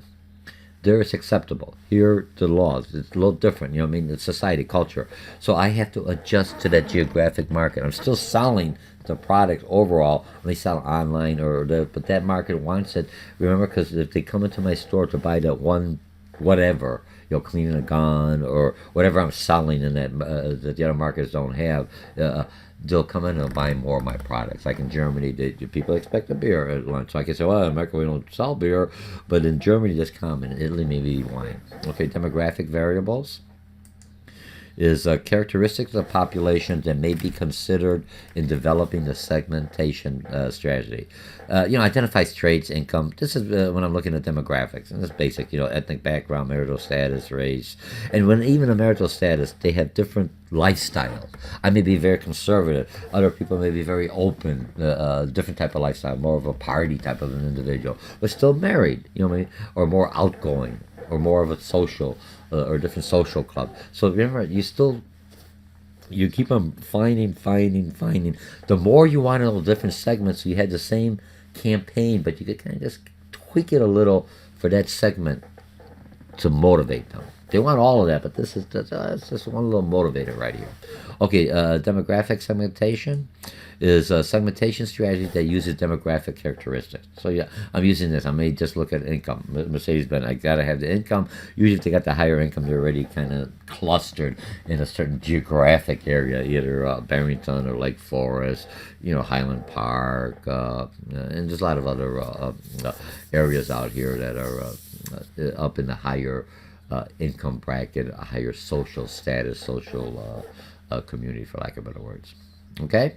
There it's acceptable. Here, the laws, it's a little different. It's society, culture. So I have to adjust to that geographic market. I'm still selling the product overall. They sell online, but that market wants it. Remember, because if they come into my store to buy that one, whatever, cleaning a gun or whatever I'm selling in that the other markets don't have, they'll come in and buy more of my products. Like in Germany, people expect a beer at lunch. So I can say, well, in America we don't sell beer, but in Germany that's common. In Italy, maybe wine. Okay, demographic variables is characteristics of the population that may be considered in developing the segmentation strategy. Identifies traits, income. This is when I'm looking at demographics, and it's basic, ethnic background, marital status, race. And when even a marital status, they have different lifestyles. I may be very conservative. Other people may be very open, different type of lifestyle, more of a party type of an individual, but still married, or more outgoing, or more of a social, or different social club. So remember, you keep on finding. The more you want all different segments, so you had the same campaign, but you could kind of just tweak it a little for that segment to motivate them. They want all of that, but this is just one little motivator right here. Okay, demographic segmentation is a segmentation strategy that uses demographic characteristics. So yeah, I'm using this. I may just look at income. Mercedes-Benz, I gotta have the income. Usually if they got the higher income, they're already kind of clustered in a certain geographic area, either Barrington or Lake Forest, Highland Park, and there's a lot of other areas out here that are up in the higher income bracket, a higher social status, social community, for lack of better words. Okay?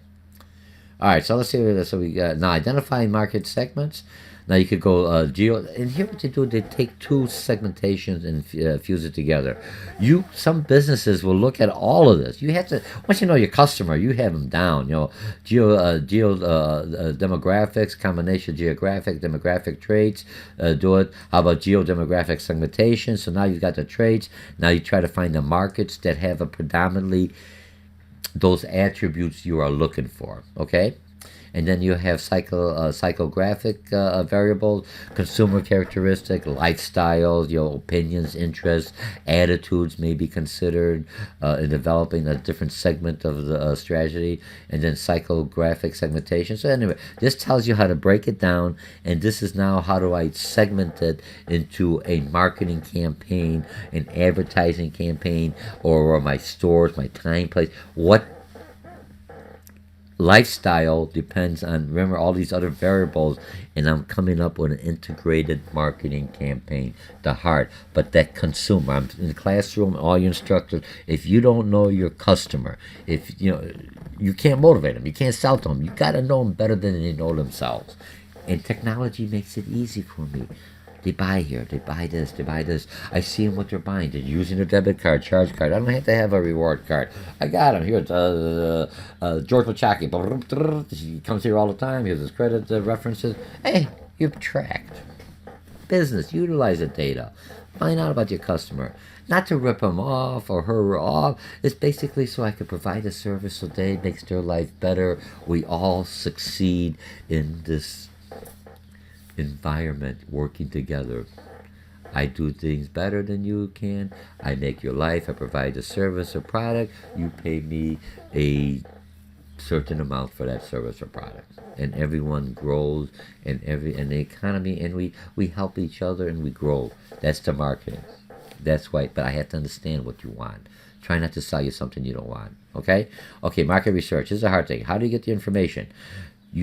All right, so let's see what this. So we got now identifying market segments. Now you could go geo, and here what they do, they take two segmentations and fuse it together. Some businesses will look at all of this. You have to, once you know your customer, you have them down. Demographics, combination of geographic, demographic traits. Do it. How about geo-demographic segmentation? So now you've got the traits. Now you try to find the markets that have a predominantly those attributes you are looking for, okay? And then you have psychographic variables, consumer characteristic, lifestyles, opinions, interests, attitudes may be considered in developing a different segment of the strategy, and then psychographic segmentation. So anyway, this tells you how to break it down, and this is now how do I segment it into a marketing campaign, an advertising campaign, or my stores, my time, place. lifestyle depends on, remember, all these other variables, and I'm coming up with an integrated marketing campaign, the heart. But that consumer, I'm in the classroom, all your instructors, if you don't know your customer, if you know, you can't motivate them, you can't sell to them, you got to know them better than they know themselves. And technology makes it easy for me. They buy here, they buy this, they buy this. I see them what they're buying. They're using their debit card, charge card. I don't have to have a reward card. I got him. Here's George Mochocki. He comes here all the time. Here's his credit references. Hey, you've tracked. Business, utilize the data. Find out about your customer. Not to rip them off or her off. It's basically so I can provide a service so they makes their life better. We all succeed in this environment working together. I do things better than you can. I make your life. I provide a service or product. You pay me a certain amount for that service or product, and everyone grows, and the economy, and we help each other and we grow. That's the marketing. That's why. But I have to understand what you want. Try not to sell you something you don't want. Okay. Market research. This is a hard thing. How do you get the information?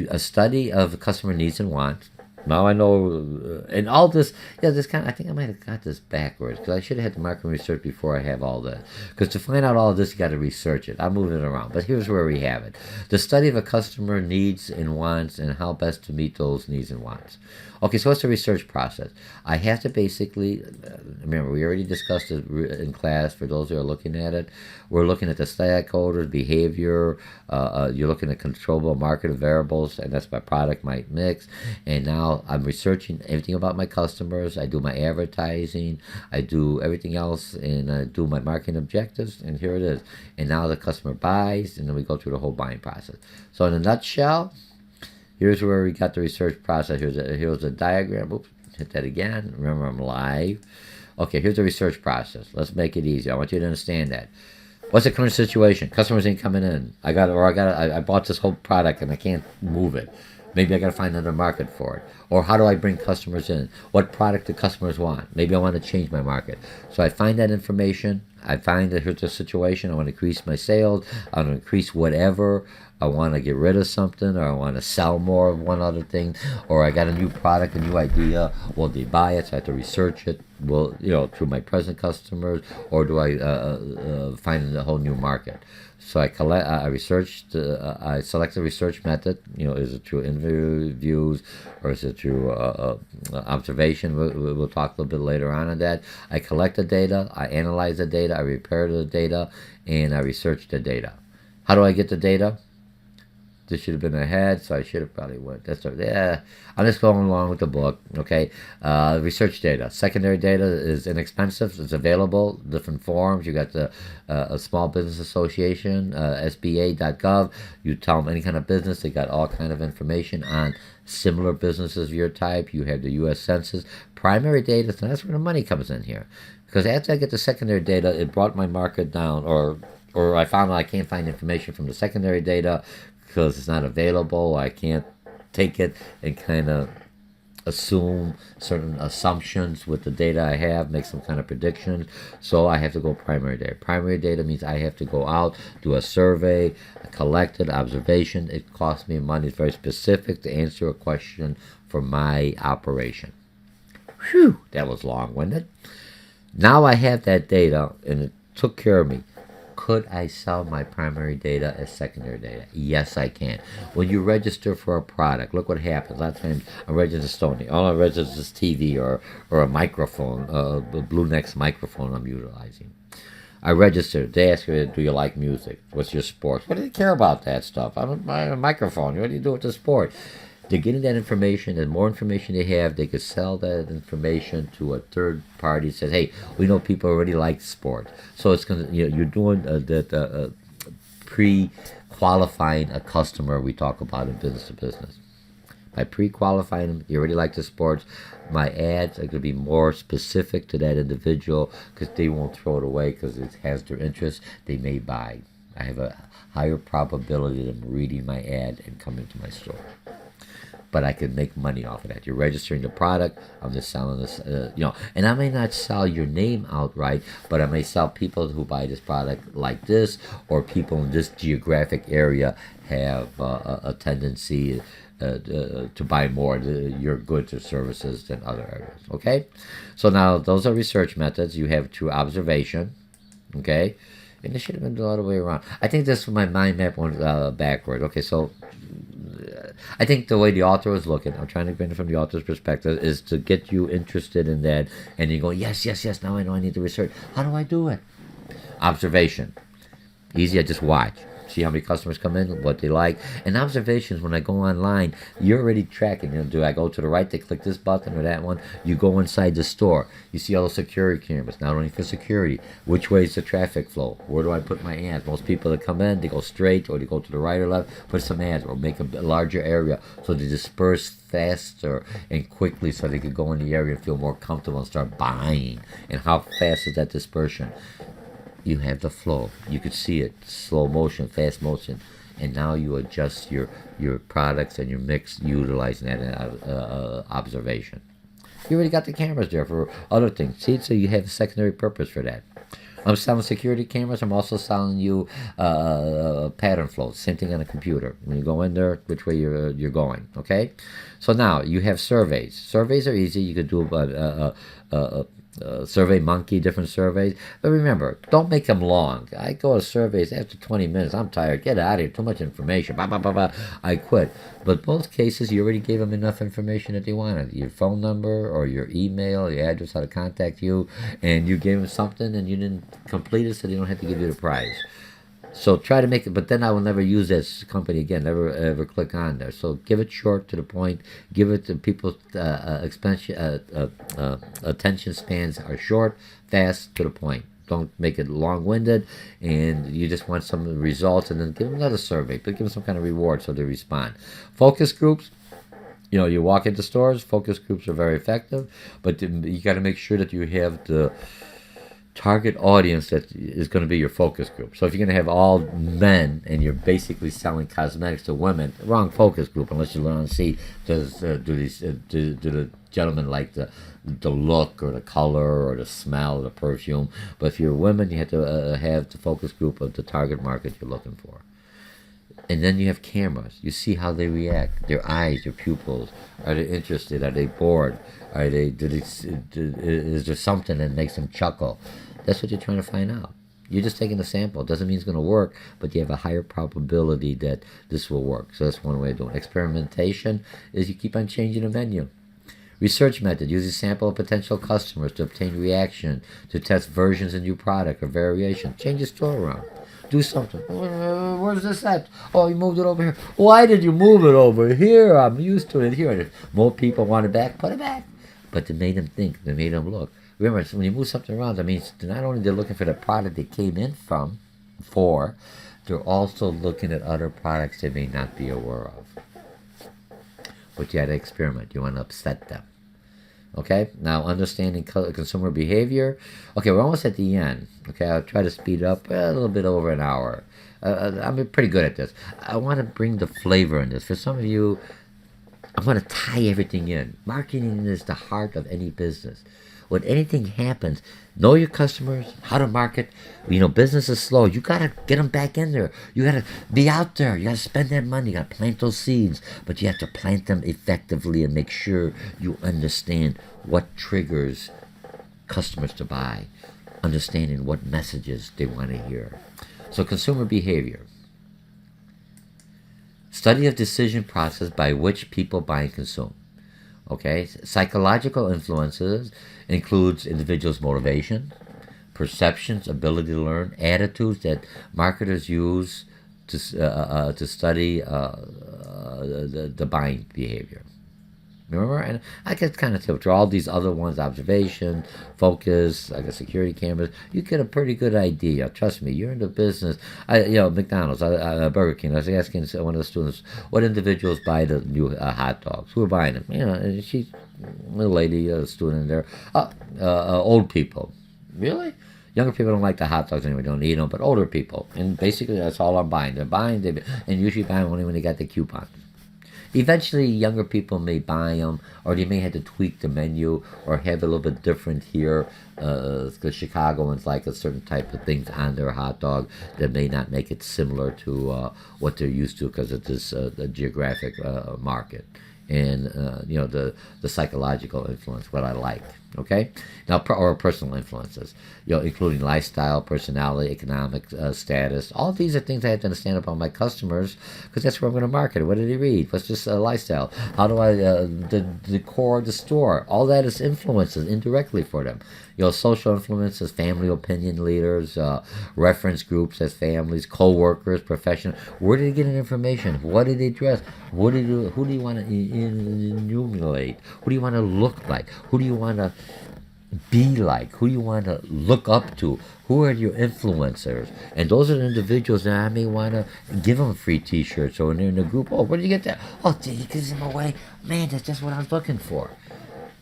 A study of customer needs and wants. Now I know, and all this, this kind of, I think I might have got this backwards, because I should have had the market research before I have all that. Because to find out all of this, you got to research it. I'm moving it around, but here's where we have it. The study of a customer needs and wants, and how best to meet those needs and wants. Okay, so what's the research process? I have to basically, remember, we already discussed it in class. For those who are looking at it, we're looking at the stakeholders, behavior, you're looking at controllable market variables, and that's my product, my mix. And now I'm researching everything about my customers. I do my advertising, I do everything else, and I do my marketing objectives, and here it is. And now the customer buys, and then we go through the whole buying process. So in a nutshell, here's where we got the research process. Here's a diagram. Oops, hit that again. Remember, I'm live. Okay, here's the research process. Let's make it easy. I want you to understand that. What's the current situation? Customers ain't coming in. I bought this whole product and I can't move it. Maybe I got to find another market for it. Or how do I bring customers in? What product do customers want? Maybe I want to change my market. So I find that information. I find that here's the situation. I want to increase my sales. I want to increase whatever. I want to get rid of something, or I want to sell more of one other thing, or I got a new product, a new idea. Will they buy it? So I have to research it. Will, through my present customers, or do I find a whole new market? So I select the research method. Is it through interviews, or is it through observation? We'll talk a little bit later on that. I collect the data, I analyze the data, I repair the data, and I research the data. How do I get the data? This should have been ahead, so I should have probably went. I'm just going along with the book. Okay, research data. Secondary data is inexpensive. It's available, different forms. You got the Small Business Association, SBA.gov. You tell them any kind of business. They got all kind of information on similar businesses of your type. You have the U.S. Census. Primary data, so that's where the money comes in here. Because after I get the secondary data, it brought my market down, or I found I can't find information from the secondary data because it's not available. I can't take it and kind of assume certain assumptions with the data I have, make some kind of predictions. So I have to go primary data. Primary data means I have to go out, do a survey, collect it, observation. It costs me money. It's very specific to answer a question for my operation. Whew, that was long-winded. Now I have that data, and it took care of me. Could I sell my primary data as secondary data? Yes, I can. When you register for a product, look what happens. A lot of times I register Sony. All I register is TV or a microphone, a Blue Nex microphone I'm utilizing. I registered. They ask you, do you like music? What's your sports? What do they care about that stuff? I'm a microphone. What do you do with the sport? They're getting that information, and more information they have, they could sell that information to a third party. Says, hey, we know people already like sport, so it's gonna, you're doing that pre-qualifying a customer. We talk about in business to business. By pre-qualifying them, you already like the sports. My ads are going to be more specific to that individual because they won't throw it away because it has their interest. They may buy. I have a higher probability of them reading my ad and coming to my store. but I can make money off of that. You're registering the product. I'm just selling this, and I may not sell your name outright, but I may sell people who buy this product like this, or people in this geographic area have a tendency to buy more your goods or services than other areas. Okay, so now those are research methods. You have through observation. Okay, and it should have been the other way around. I think this my mind map went backward. Okay, so I think the way the author was looking, I'm trying to bring it from the author's perspective, is to get you interested in that, and you go, yes, now I know I need to research. How do I do it? Observation. Easy, I just watch. See how many customers come in, what they like. And observations, when I go online, you're already tracking. Do I go to the right to click this button or that one? You go inside the store. You see all the security cameras, not only for security. Which way is the traffic flow? Where do I put my ads? Most people that come in, they go straight or they go to the right or left, put some ads or make a larger area so they disperse faster and quickly so they can go in the area and feel more comfortable and start buying. And how fast is that dispersion? You have the flow. You could see it, slow motion, fast motion, and now you adjust your products and your mix utilizing that observation. You already got the cameras there for other things. See, so you have a secondary purpose for that. I'm selling security cameras. I'm also selling you pattern flows. Same thing on a computer. When you go in there, which way you're going. Okay. So now you have surveys. Surveys are easy. You could do Survey Monkey, different surveys. But remember, don't make them long. I go to surveys after 20 minutes. I'm tired. Get out of here. Too much information. Blah, blah, blah, blah. I quit. But both cases, you already gave them enough information that they wanted. Your phone number or your email, your address, how to contact you. And you gave them something and you didn't complete it, so they don't have to give you the prize. So try to make it, but then I will never use this company again, never ever click on there. So give it short, to the point, give it to people's attention spans are short, fast, to the point. Don't make it long-winded, and you just want some results, and then give them another survey, but give them some kind of reward so they respond. Focus groups. You walk into stores, focus groups are very effective, but you got to make sure that you have the target audience that is going to be your focus group. So if you're going to have all men and you're basically selling cosmetics to women, wrong focus group, unless you learn and see do the gentlemen like the look or the color or the smell or the perfume. But if you're women, you have to have the focus group of the target market you're looking for. And then you have cameras. You see how they react. Their eyes, their pupils. Are they interested? Are they bored? Is there something that makes them chuckle? That's what you're trying to find out. You're just taking a sample. It doesn't mean it's going to work, but you have a higher probability that this will work. So that's one way of doing it. Experimentation is you keep on changing the menu. Research method, use a sample of potential customers to obtain reaction, to test versions of new product or variation. Change the store around. Do something. Where's this at? Oh, you moved it over here. Why did you move it over here? I'm used to it here. And if more people want it back, put it back. But they made them think. They made them look. Remember, when you move something around, that means not only they're looking for the product they came in for, they're also looking at other products they may not be aware of. But you had to experiment. You want to upset them. Okay, now understanding consumer behavior. Okay, we're almost at the end. Okay, I'll try to speed up a little bit over an hour. I'm pretty good at this. I want to bring the flavor in this. For some of you, I want to tie everything in. Marketing is the heart of any business. When anything happens, know your customers, how to market. Business is slow. You got to get them back in there. You got to be out there. You got to spend that money. You got to plant those seeds. But you have to plant them effectively and make sure you understand what triggers customers to buy, understanding what messages they want to hear. So consumer behavior. Study of decision process by which people buy and consume. Okay, psychological influences includes individuals' motivation, perceptions, ability to learn, attitudes that marketers use to study the buying behavior. Remember, and I get kind of tipped through all these other ones: observation, focus, like a security cameras. You get a pretty good idea. Trust me, you're in the business. McDonald's, Burger King. I was asking one of the students, what individuals buy the new hot dogs? Who are buying them? And she's a lady, a student there. Old people. Really? Younger people don't like the hot dogs anyway, don't eat them, but older people. And basically, that's all I'm buying. They're buying, and usually buying only when they got the coupons. Eventually, younger people may buy them, or they may have to tweak the menu or have it a little bit different here. Because Chicagoans like a certain type of things on their hot dog that may not make it similar to what they're used to because it is the geographic market and the psychological influence, what I like. Okay, now or personal influences, including lifestyle, personality, economic status. All these are things I have to understand about my customers because that's where I'm going to market. What did he read? What's this lifestyle? How do I the decor of the store? All that is influences indirectly for them. Social influences, family opinion leaders, reference groups as families, co-workers, professionals. Where did he get information? What did he dress? Who do you want to emulate? Who do you want to look like? Who do you want to be like? Who do you want to look up to? Who are your influencers? And those are the individuals that I may want to give them free T-shirts, or when they're in a group. Oh, where did you get that? Oh, he gives them away. Man, that's just what I was looking for.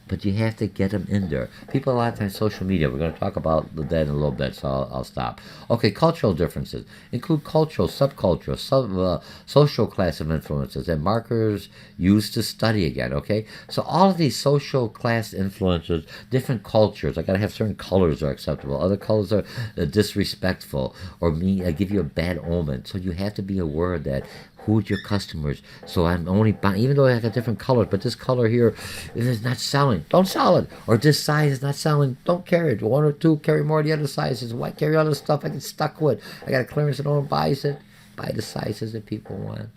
But you have to get them in there. People a lot of times social media. We're going to talk about that in a little bit, so I'll stop. Okay, cultural differences include cultural, subcultural, social class of influences that marketers use to study again. Okay, so all of these social class influences, different cultures. I got to have certain colors are acceptable. Other colors are disrespectful or give you a bad omen. So you have to be aware of that. Who's your customers? So I'm only buying, even though I got different colors, but this color here is not selling. Don't sell it. Or this size is not selling. Don't carry it. One or two, carry more of the other sizes. Why carry other stuff I get stuck with? I got a clearance and no one buys it. Buy the sizes that people want.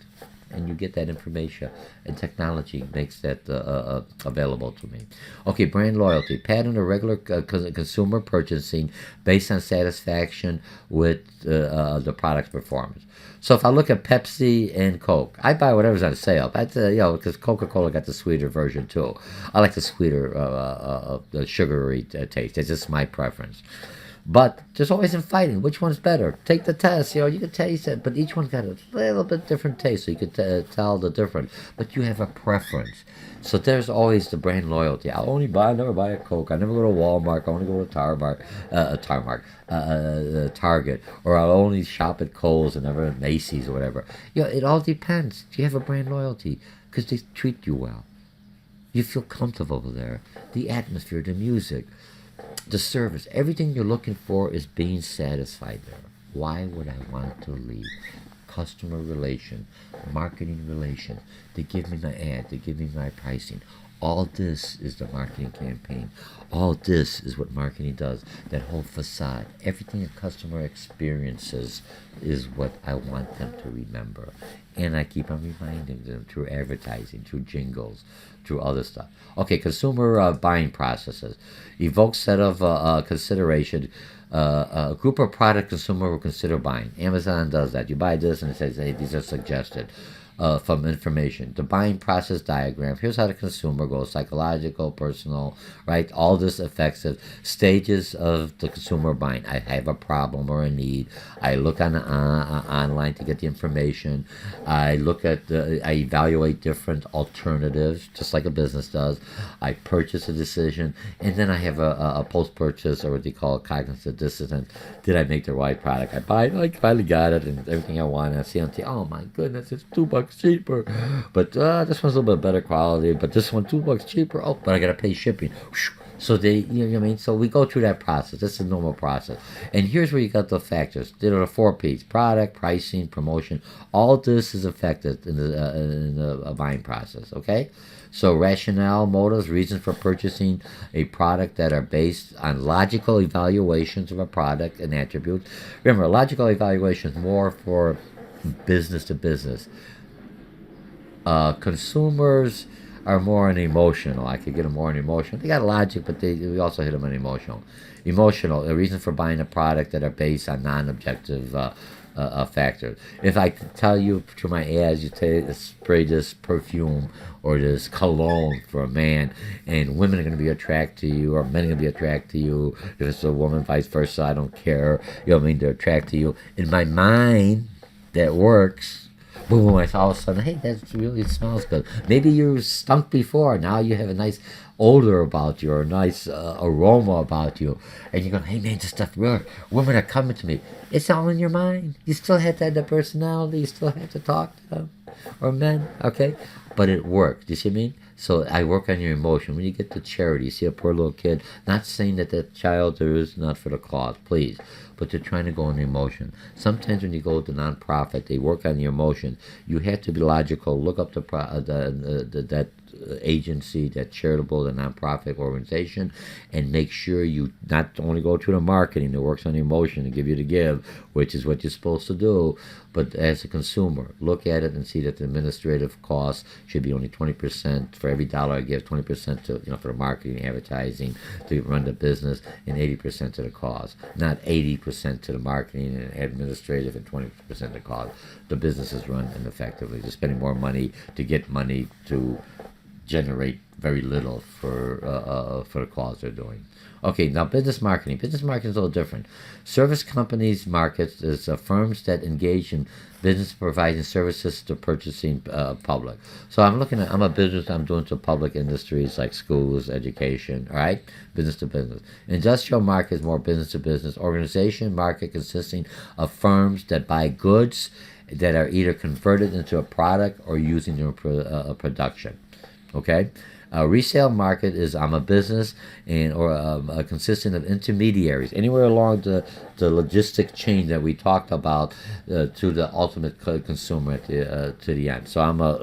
And you get that information. And technology makes that available to me. Okay, brand loyalty. Pattern of regular consumer purchasing based on satisfaction with the product's performance. So if I look at Pepsi and Coke, I buy whatever's on sale. That's because Coca-Cola got the sweeter version too. I like the sweeter, the sugary taste. It's just my preference. But there's always in fighting. Which one's better? Take the test. You can taste it, but each one's got a little bit different taste, so you can tell the difference. But you have a preference. So there's always the brand loyalty. I never buy a Coke. I never go to Walmart. I only go to Target, or I'll only shop at Kohl's and never at Macy's or whatever. It all depends. Do you have a brand loyalty? Because they treat you well. You feel comfortable there. The atmosphere, the music, the service, everything you're looking for is being satisfied there. Why would I want to leave? Customer relation, marketing relation. They give me my ad. They give me my pricing. All this is the marketing campaign. All this is what marketing does. That whole facade, everything a customer experiences is what I want them to remember. And I keep on reminding them through advertising, through jingles, through other stuff. Okay, consumer buying processes. Evoke set of consideration. A group of product consumer will consider buying. Amazon does that. You buy this and it says, hey, these are suggested. From information. The buying process diagram. Here's how the consumer goes: psychological, personal, right? All this affects it. Stages of the consumer buying. I have a problem or a need. I look on online to get the information. I evaluate different alternatives, just like a business does. I purchase a decision, and then I have a post-purchase, or what they call cognitive dissonance. Did I make the right product? I buy it. I finally got it, and everything I want. And I see on TV. Oh my goodness, it's $2 cheaper, but this one's a little bit better quality, but this one $2 cheaper. Oh, but I gotta pay shipping. So so we go through that process. That's a normal process. And here's where you got the factors. There are the 4 P's: product, pricing, promotion. All this is affected in the buying process. Okay, so rationale, motives, reasons for purchasing a product that are based on logical evaluations of a product and attributes. Remember, logical evaluation is more for business to business. Consumers are more on emotional. I could get them more on emotional. They got logic, but we also hit them on emotional. Emotional, a reason for buying a product that are based on non-objective factors. If I could tell you through my ads, you spray this perfume or this cologne for a man, and women are going to be attracted to you, or men are going to be attracted to you. If it's a woman, vice versa, I don't care. They're attracted to you. In my mind, that works. Boom, all of a sudden, hey, that really smells good. Maybe you stunk before. Now you have a nice odor about you, or a nice aroma about you. And you go, hey, man, this stuff works. Women are coming to me. It's all in your mind. You still have to have the personality. You still have to talk to them. Or men, okay? but it worked. You see what I mean? So I work on your emotion. When you get to charity, you see a poor little kid, not saying that that child there is not for the cause, please, but they're trying to go on the emotion. Sometimes when you go to nonprofit, they work on your emotion. You have to be logical. Look up that agency, that charitable, the nonprofit organization, and make sure you not only go through the marketing that works on the emotion and give you the give, which is what you're supposed to do, but as a consumer, look at it and see that the administrative costs should be only 20%. For every dollar I give, 20% to, for the marketing, advertising, to run the business, and 80% to the cause. Not 80% to the marketing and administrative and 20% to the cause. The business is run ineffectively. They're spending more money to get money to generate very little for the cause they're doing. Okay, now business marketing. Business marketing is a little different. Service companies markets is firms that engage in business providing services to purchasing public. So I'm a business, I'm doing to public industries like schools, education, all right? Business to business. Industrial market is more business to business. Organization market consisting of firms that buy goods that are either converted into a product or using their production. Okay, resale market is I'm a business or consisting of intermediaries anywhere along the logistic chain that we talked about to the ultimate consumer at to the end. So I'm a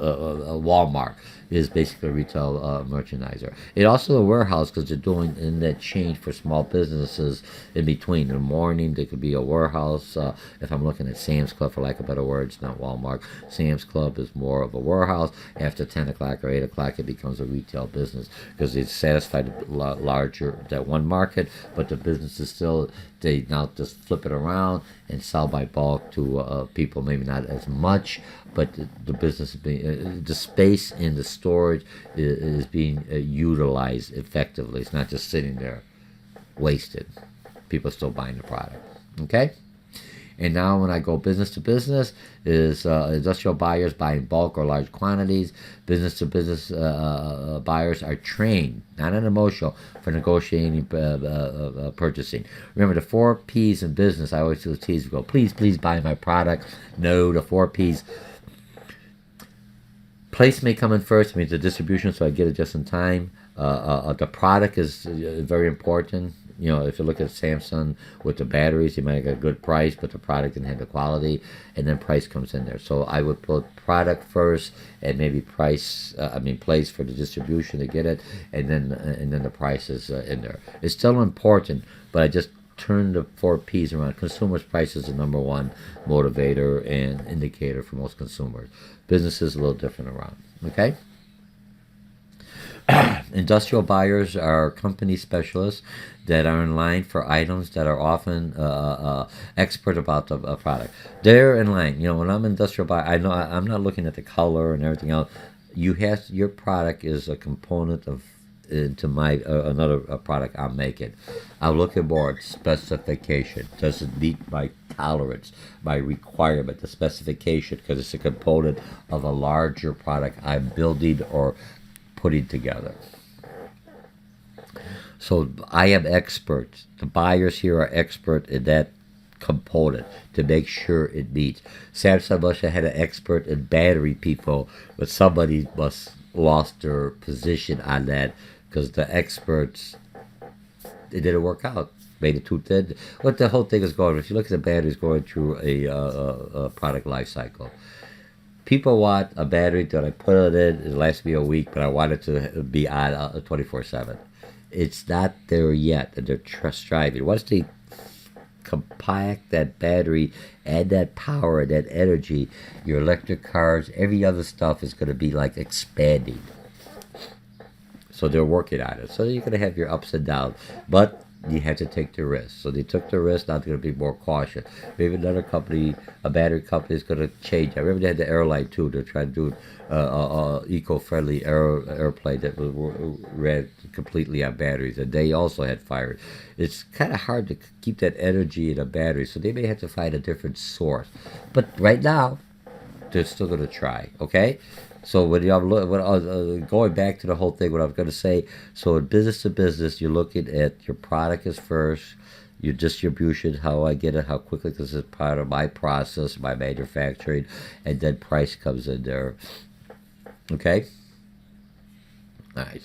Walmart is basically a retail merchandiser. It also a warehouse because they're doing in that chain for small businesses in between. In the morning, there could be a warehouse. If I'm looking at Sam's Club, for lack of better words, not Walmart. Sam's Club is more of a warehouse. After 10 o'clock or 8 o'clock, it becomes a retail business because it's satisfied larger that one market, but the business is still, they now just flip it around and sell by bulk to people, maybe not as much, but the business is being, the space in the storage is being utilized effectively. It's not just sitting there wasted. People are still buying the product. Okay? And now when I go business to business, is industrial buyers buying bulk or large quantities. Business to business buyers are trained, not an emotional, for negotiating purchasing. Remember the 4 P's in business. I always do tease, go, please buy my product. No, the 4 P's. Place may come in first, means the distribution, so I get it just in time. The product is very important. If you look at Samsung with the batteries, you might get a good price, but the product didn't have the quality, and then price comes in there. So I would put product first, and maybe place for the distribution to get it, and then the price is in there. It's still important, but I just turn the 4 P's around. Consumers' price is the number one motivator and indicator for most consumers. Business is a little different around. Okay. Industrial buyers are company specialists that are in line for items that are often expert about the product. They're in line. When I'm an industrial buyer, I know I'm not looking at the color and everything else. Your product is a component of into my another product I'm making. I'll look at more specification. Does it meet my tolerance, my requirement, the specification, because it's a component of a larger product I'm building or putting together. So I am expert. The buyers here are expert in that component to make sure it meets. Samsung must have had an expert in battery people, but somebody must lost their position on that because the experts, it didn't work out. Made it too thin. What the whole thing is going, if you look at the batteries going through a product life cycle. People want a battery that I put it in, it lasts me a week, but I want it to be on 24/7. It's not there yet, and they're striving. Once they compact that battery, add that power, and that energy, your electric cars, every other stuff is going to be like expanding. So they're working on it. So you're going to have your ups and downs, but you have to take the risk. So they took the risk. Now they're going to be more cautious. Maybe another company, a battery company, is going to change. I remember they had the airline too. They're trying to do eco-friendly airplane that ran completely on batteries, and they also had fires. It's kind of hard to keep that energy in a battery, so they may have to find a different source. But right now, they're still going to try. Okay. So when going back to the whole thing, what I was going to say, so in business to business, you're looking at your product is first, your distribution, how I get it, how quickly, because this is part of my process, my manufacturing, and then price comes in there. Okay? All right.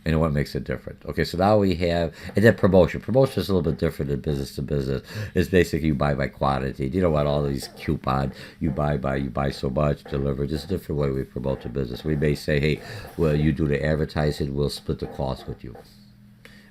And what makes it different? Okay, so now we have, and then promotion. Promotion is a little bit different than business to business. It's basically you buy by quantity. You know what? All these coupon, you buy so much, deliver. Just a different way we promote the business. We may say, hey, well, you do the advertising, we'll split the cost with you,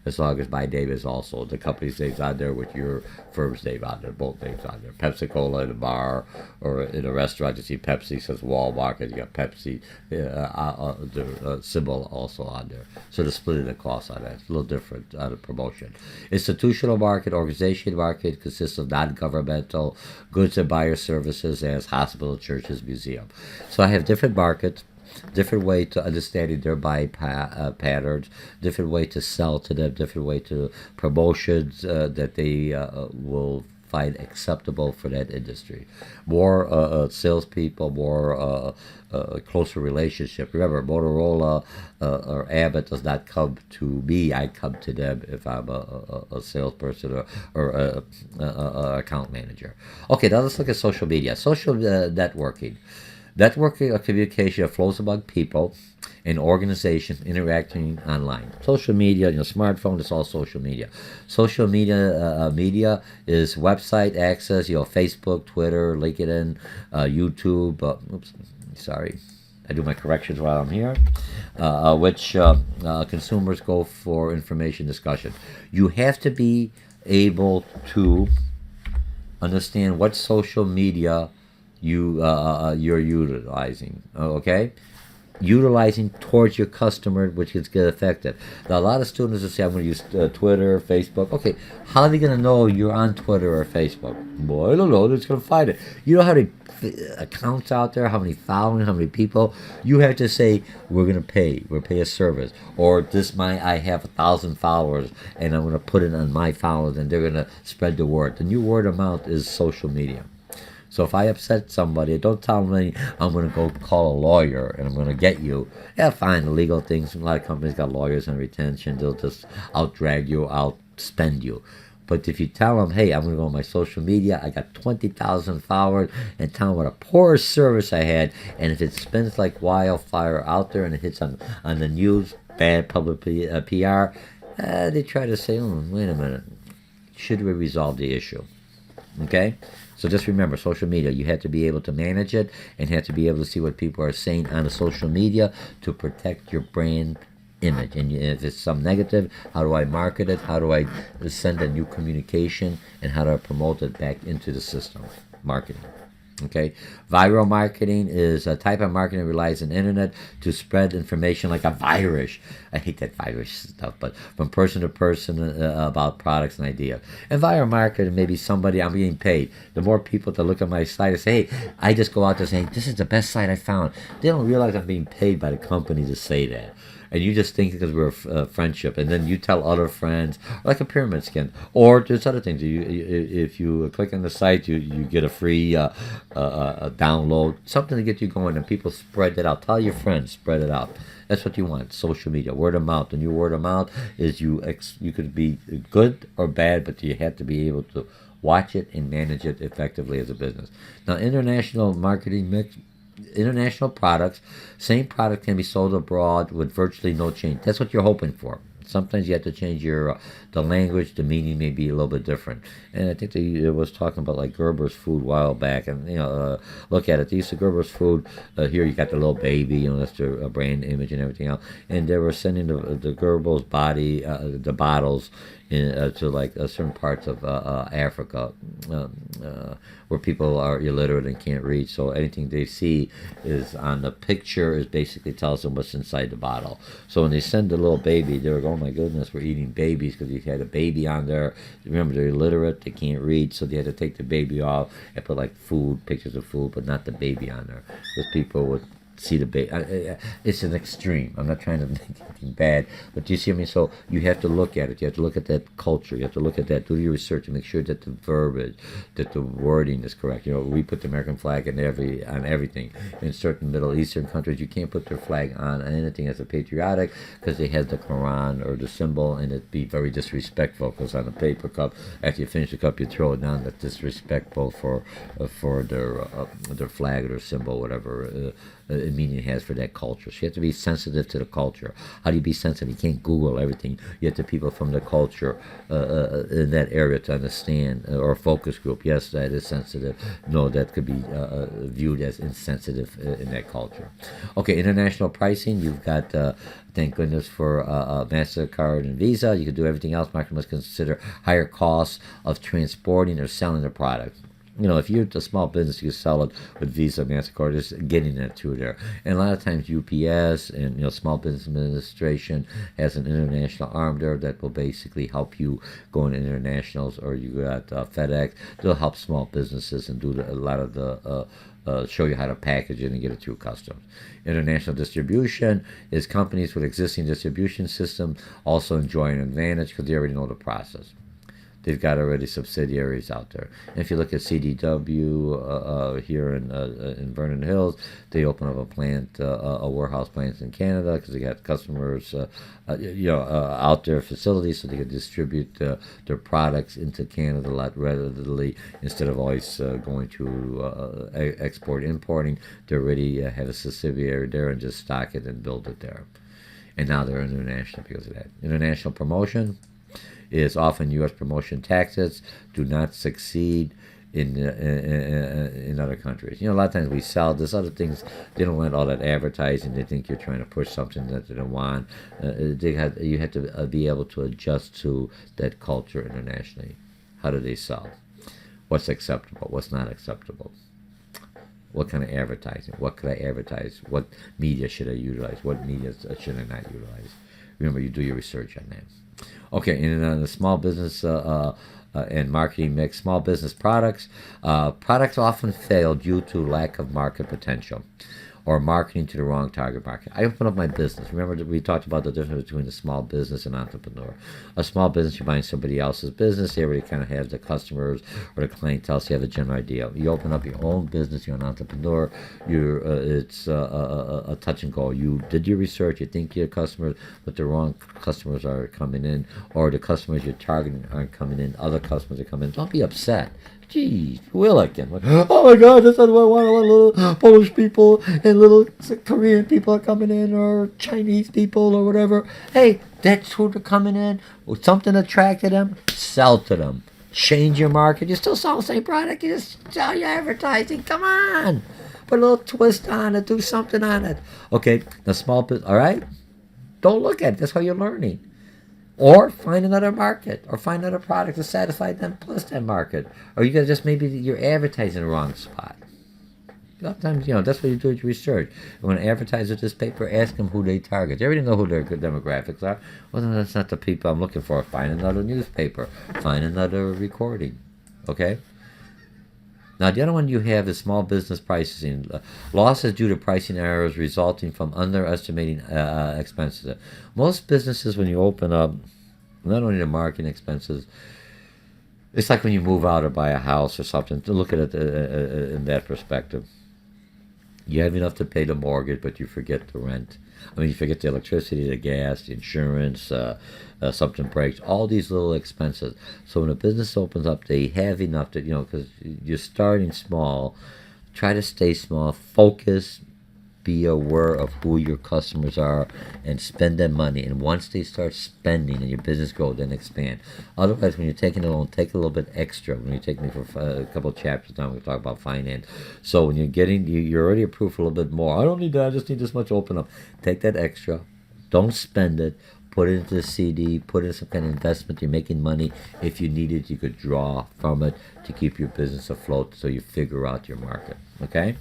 as long as my name is also the company's name's on there with your firm's name on there, both names on there. Pepsi Cola in a bar or in a restaurant, you see Pepsi says Walmart, and you got Pepsi, the symbol also on there. So the split of the cost on that, it's a little different on the promotion. Institutional market, organization market consists of non-governmental goods and buyer services as hospital, churches, museum. So I have different markets, different way to understanding their buying patterns, different way to sell to them, different way to promotions that they will find acceptable for that industry. More salespeople, more closer relationship. Remember, Motorola or Abbott does not come to me. I come to them if I'm a salesperson or a account manager. Okay, now let's look at social media. Social networking. Networking or communication flows among people and organizations interacting online. Social media, smartphone, it's all social media. Social media is website access, Facebook, Twitter, LinkedIn, YouTube. Sorry. I do my corrections while I'm here, which consumers go for information discussion. You have to be able to understand what social media you're utilizing. Okay, utilizing towards your customer, which gets get affected. Now, a lot of students will say, "I'm going to use Twitter, Facebook." Okay, how are they going to know you're on Twitter or Facebook? Well, I don't know. They're just going to find it. You know how many accounts out there, how many following, how many people. You have to say, "We're going to pay. We're pay a service," or I have 1,000 followers, and I'm going to put it on my followers, and they're going to spread the word. The new word of mouth is social media. So if I upset somebody, don't tell me I'm going to go call a lawyer and I'm going to get you. Yeah, fine, the legal things. A lot of companies got lawyers on retention. They'll just out-drag you, out-spend you. But if you tell them, hey, I'm going to go on my social media, I got 20,000 followers, and tell them what a poor service I had, and if it spins like wildfire out there and it hits on the news, bad public PR, they try to say, wait a minute, should we resolve the issue? Okay? So just remember, social media, you have to be able to manage it and have to be able to see what people are saying on the social media to protect your brand image. And if it's some negative, how do I market it? How do I send a new communication? And how do I promote it back into the system? Marketing. Okay, viral marketing is a type of marketing that relies on the internet to spread information like a virus. I hate that virus stuff, but from person to person about products and ideas. And viral marketing, maybe somebody I'm being paid. The more people that look at my site and say, hey, I just go out there saying, this is the best site I found. They don't realize I'm being paid by the company to say that. And you just think because we're a friendship, and then you tell other friends, like a pyramid scheme. Or there's other things. If you click on the site, you get a free download, something to get you going, and people spread it out. Tell your friends, spread it out. That's what you want. Social media, word of mouth. And your word of mouth is you could be good or bad, but you have to be able to watch it and manage it effectively as a business. Now, international marketing mix. International products, same product can be sold abroad with virtually no change. That's what you're hoping for. Sometimes you have to change the language. The meaning may be a little bit different. And I think it was talking about like Gerber's food a while back. And look at it. They used to Gerber's food. Here you got the little baby. That's their brand image and everything else. And they were sending the Gerber's body, the bottles, to like certain parts of Africa where people are illiterate and can't read. So anything they see is on the picture is basically tells them what's inside the bottle. So when they send the little baby, they were going, oh my goodness, we're eating babies because you had a baby on there. Remember, they're illiterate, they can't read, so they had to take the baby off and put like food, pictures of food, but not the baby on there. Because people would see the baby. It's an extreme. I'm not trying to make anything bad, but do you see what I mean? So you have to look at it. You have to look at that culture. You have to look at that. Do your research and make sure that the verbiage, that the wording is correct. We put the American flag on everything. In certain Middle Eastern countries, you can't put their flag on anything as a patriotic because they have the Quran or the symbol, and it'd be very disrespectful. Because on a paper cup, after you finish the cup, you throw it down. That's disrespectful for their flag or their symbol, whatever. meaning it has for that culture. So you have to be sensitive to the culture. How do you be sensitive? You can't Google everything. You have to people from the culture in that area to understand, or a focus group. Yes, that is sensitive. No, that could be viewed as insensitive in that culture. Okay, international pricing. You've got, thank goodness for MasterCard and Visa. You can do everything else. Market must consider higher costs of transporting or selling the product. If you're a small business, you can sell it with Visa, MasterCard, just getting it through there. And a lot of times UPS and, Small Business Administration has an international arm there that will basically help you go in internationals, or you got FedEx. They'll help small businesses and do a lot of the show you how to package it and get it through customs. International distribution is companies with existing distribution systems also enjoy an advantage because they already know the process. They've got already subsidiaries out there. And if you look at CDW here in Vernon Hills, they open up a plant, a warehouse plant in Canada because they got customers, out there facilities, so they can distribute their products into Canada a lot readily instead of always going to importing. They already have a subsidiary there and just stock it and build it there. And now they're international because of that. International promotion is often U.S. promotion tactics do not succeed in other countries. A lot of times we sell this other things. They don't want all that advertising. They think you're trying to push something that they don't want. You have to be able to adjust to that culture internationally. How do they sell? What's acceptable? What's not acceptable? What kind of advertising? What could I advertise? What media should I utilize? What media should I not utilize? Remember, you do your research on that. Okay, and the small business and marketing mix, small business products. Products often fail due to lack of market potential or marketing to the wrong target market. I open up my business. Remember that we talked about the difference between a small business and entrepreneur. A small business, you're buying somebody else's business. They already kind of have the customers or the clientele, so you have a general idea. You open up your own business, you're an entrepreneur. It's a touch and go. You did your research, you think your customers, but the wrong customers are coming in, or the customers you're targeting aren't coming in, other customers are coming in. Don't be upset. Geez, will again. Oh my God, that's not what I want. I want little Polish people and little Korean people are coming in, or Chinese people, or whatever. Hey, that's who they're coming in. Well, something attracted them, sell to them. Change your market. You still sell the same product. You just sell your advertising. Come on. Put a little twist on it. Do something on it. Okay, the small business, all right? Don't look at it. That's how you're learning. Or find another market, or find another product to satisfy them plus that market. Or you got just maybe you're advertising the wrong spot. Sometimes, that's what you do with your research. You want to advertise with this paper, ask them who they target. They already know who their good demographics are. Well, then that's not the people I'm looking for. Find another newspaper. Find another recording. Okay? Now, the other one you have is small business pricing. Losses due to pricing errors resulting from underestimating expenses. Most businesses, when you open up, not only the marketing expenses, it's like when you move out or buy a house or something. To look at it in that perspective. You have enough to pay the mortgage, but you forget the rent. You forget the electricity, the gas, the insurance, something breaks, all these little expenses. So when a business opens up, they have enough to, because you're starting small. Try to stay small, focus, be aware of who your customers are, and spend that money. And once they start spending and your business grows, then expand. Otherwise, when you're taking a loan, take a little bit extra. When you take me for a couple of chapters now, we'll talk about finance. So when you're already approved for a little bit more. I don't need that. I just need this much to open up. Take that extra. Don't spend it. Put it into a CD. Put it in some kind of investment. You're making money. If you need it, you could draw from it to keep your business afloat so you figure out your market. Okay?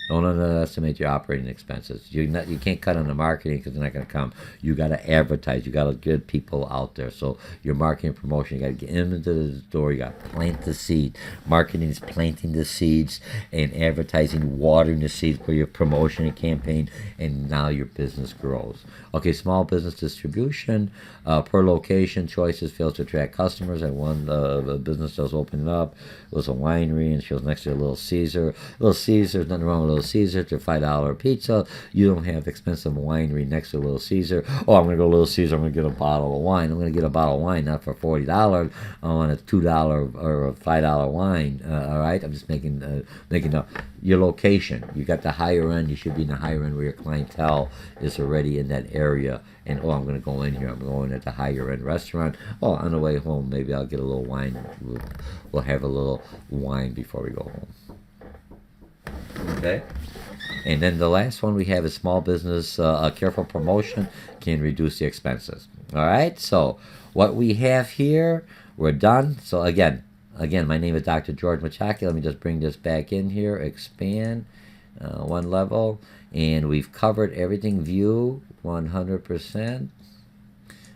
Don't underestimate your operating expenses. You can't cut on the marketing because they're not going to come. You got to advertise. You got to get people out there. So your marketing and promotion, you got to get them into the door. You got to plant the seed. Marketing is planting the seeds, and advertising, watering the seeds for your promotion and campaign. And now your business grows. Okay, small business distribution per location choices fails to attract customers. I one business that was opening up. It was a winery, and she was next to a Little Caesar. Little Caesar, there's nothing wrong with Little Caesar to $5 pizza. You don't have expensive winery next to Little Caesar. Oh, I'm going to go to Little Caesar. I'm going to get a bottle of wine. I'm going to get a bottle of wine not for $40. I want a $2 or a $5 wine. All right, I'm just making your location. You got the higher end. You should be in the higher end where your clientele is already in that area. And I'm going to go in here. I'm going at the higher end restaurant. On the way home, maybe I'll get a little wine. We'll have a little wine before we go home. Okay. And then the last one we have is small business. A careful promotion can reduce the expenses. All right. So what we have here, we're done. So again, my name is Dr. George Mochocki. Let me just bring this back in here. Expand one level, and we've covered everything. View 100%.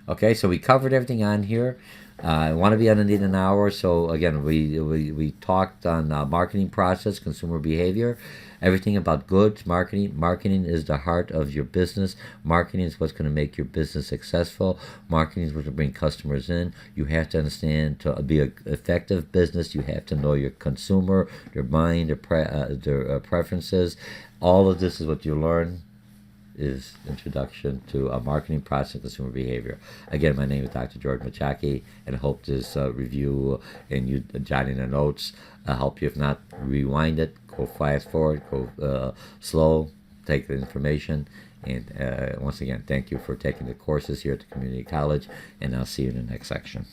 Okay, so we covered everything on here. I want to be underneath an hour. So again, we talked on marketing process, consumer behavior, everything about goods, marketing. Marketing is the heart of your business. Marketing is what's going to make your business successful. Marketing is what's going to bring customers in. You have to understand, to be an effective business, you have to know your consumer, their mind, their preferences. All of this is what you learn is introduction to a marketing process and consumer behavior. Again, my name is Dr. George Mochocki, and I hope this review and you jotting the notes help you. If not, rewind it, go fast forward, go slow, take the information. And once again, thank you for taking the courses here at the community college, and I'll see you in the next section.